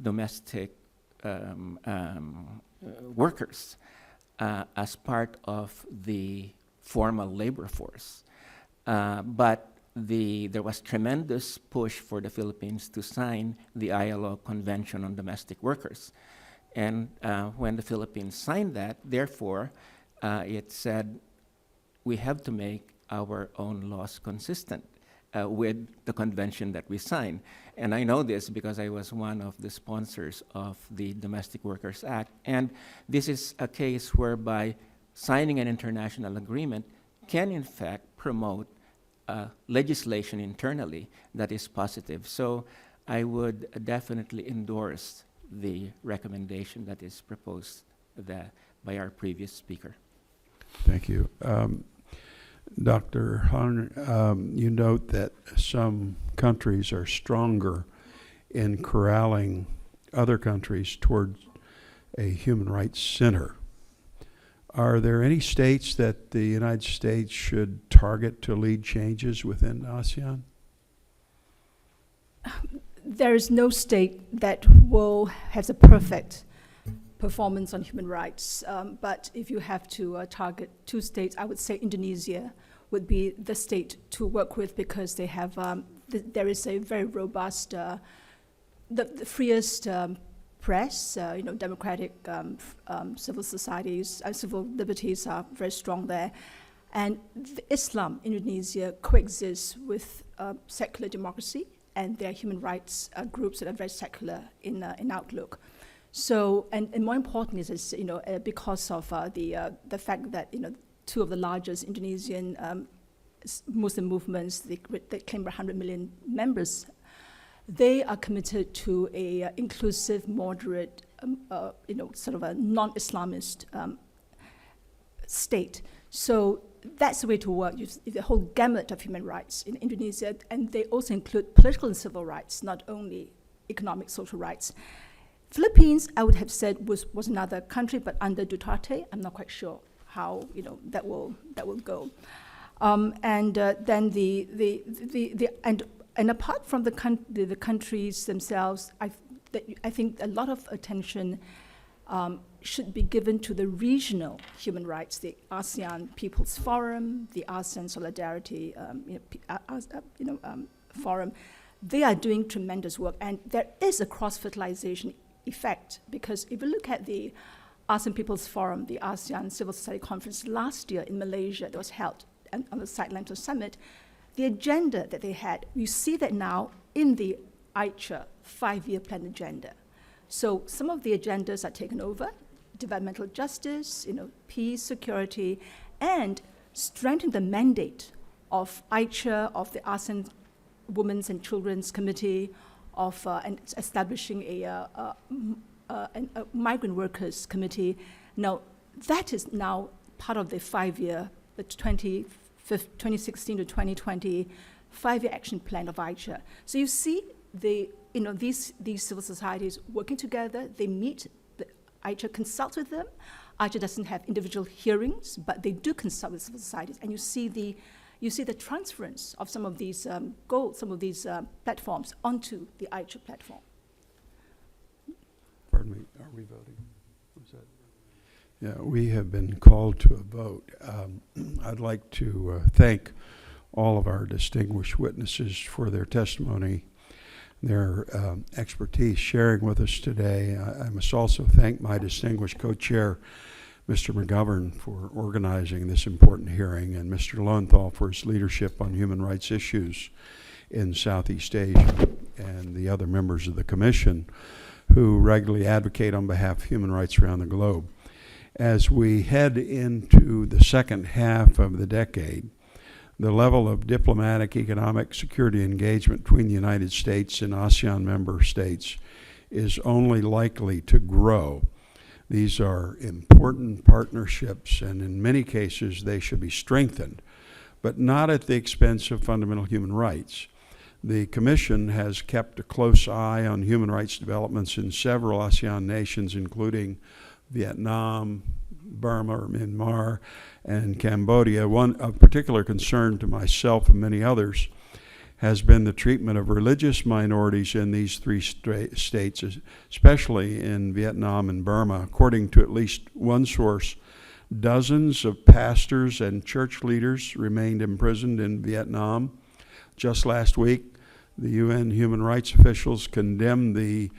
domestic workers as part of the formal labor force. But there was tremendous push for the Philippines to sign the ILO Convention on Domestic Workers. And when the Philippines signed that, therefore, it said we have to make our own laws consistent with the convention that we signed. And I know this because I was one of the sponsors of the Domestic Workers Act. And this is a case whereby signing an international agreement can, in fact, promote legislation internally that is positive. So I would definitely endorse the recommendation that is proposed by our previous speaker. Thank you. Dr. Hahn, you note that some countries are stronger in corralling other countries towards a human rights center. Are there any states that the United States should target to lead changes within ASEAN? there is no state that will have a perfect performance on human rights. But if you have to target two states, I would say Indonesia would be the state to work with, because they have there is a very robust, the freest press, democratic civil societies, civil liberties are very strong there. And Islam in Indonesia coexists with secular democracy, and there are human rights groups that are very secular in outlook. So, and more important is because of the fact that two of the largest Indonesian Muslim movements, they claim 100 million members, they are committed to a inclusive, moderate, sort of a non-Islamist state. So that's the way to work. The whole gamut of human rights in Indonesia, and they also include political and civil rights, not only economic, social rights. Philippines, I would have said, was another country, but under Duterte, I'm not quite sure how that will go. Then and apart from the countries themselves, I think a lot of attention should be given to the regional human rights, the ASEAN People's Forum, the ASEAN Solidarity Forum. They are doing tremendous work, and there is a cross-fertilization effect, because if you look at the ASEAN People's Forum, the ASEAN Civil Society Conference last year in Malaysia that was held on the sidelines of Summit, the agenda that they had, you see that now in the AICHA 5-year plan agenda. So some of the agendas are taken over: developmental justice, peace, security, and strengthen the mandate of AICHA, of the ASEAN Women's and Children's Committee, of and establishing a migrant workers committee. Now, that is now part of the 5-year, the 2016 to 2020 5-year action plan of AICHA. So you see these civil societies working together. They meet. AICHA consults with them. AICHA doesn't have individual hearings, but they do consult with civil societies, and you see the transference of some of these goals, some of these platforms onto the AICHA platform. Pardon me, are we voting? Was that? Yeah, we have been called to a vote. I'd like to thank all of our distinguished witnesses for their testimony, their expertise sharing with us today. I must also thank my distinguished co-chair, Mr. McGovern, for organizing this important hearing, and Mr. Lowenthal for his leadership on human rights issues in Southeast Asia, and the other members of the Commission who regularly advocate on behalf of human rights around the globe. As we head into the second half of the decade, the level of diplomatic, economic, security engagement between the United States and ASEAN member states is only likely to grow. These are important partnerships, and in many cases they should be strengthened, but not at the expense of fundamental human rights. The Commission has kept a close eye on human rights developments in several ASEAN nations, including Vietnam, Burma or Myanmar, and Cambodia. One of particular concern to myself and many others has been the treatment of religious minorities in these three states, especially in Vietnam and Burma. According to at least one source, dozens of pastors and church leaders remained imprisoned in Vietnam. Just last week, the UN human rights officials condemned the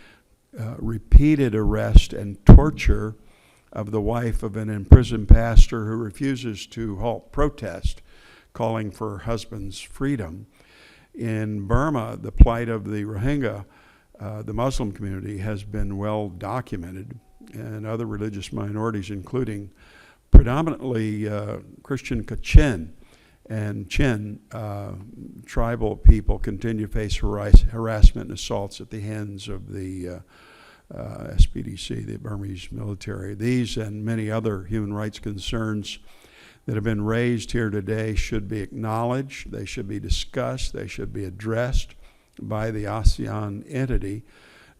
repeated arrest and torture of the wife of an imprisoned pastor who refuses to halt protest, calling for her husband's freedom. In Burma, the plight of the Rohingya, the Muslim community, has been well documented, and other religious minorities, including predominantly Christian Kachin and Chin tribal people, continue to face harassment and assaults at the hands of the SPDC, the Burmese military. These and many other human rights concerns that have been raised here today should be acknowledged, they should be discussed, they should be addressed by the ASEAN entity.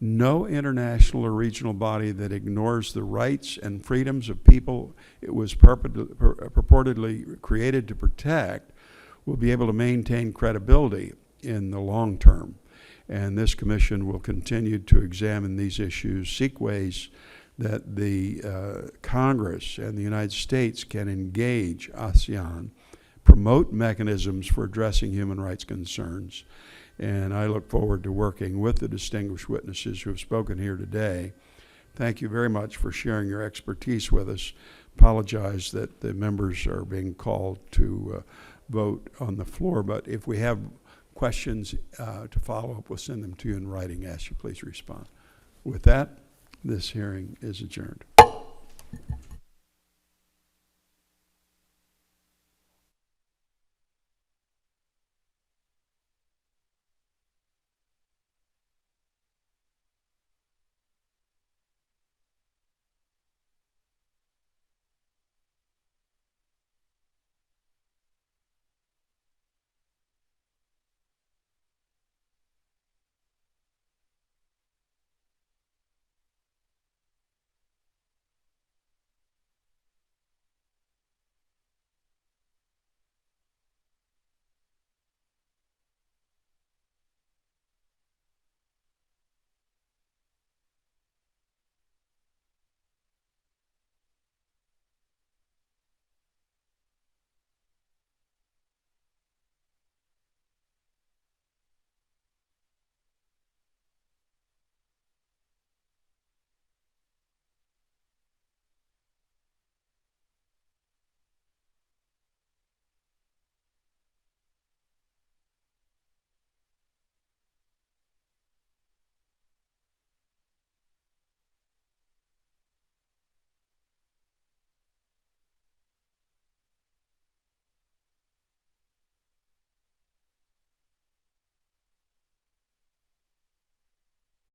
No international or regional body that ignores the rights and freedoms of people it was purportedly created to protect will be able to maintain credibility in the long term. And this commission will continue to examine these issues, seek ways that the Congress and the United States can engage ASEAN, promote mechanisms for addressing human rights concerns. And I look forward to working with the distinguished witnesses who have spoken here today. Thank you very much for sharing your expertise with us. Apologize that the members are being called to vote on the floor, but if we have questions to follow up, we'll send them to you in writing. Ask you please respond. With that, this hearing is adjourned.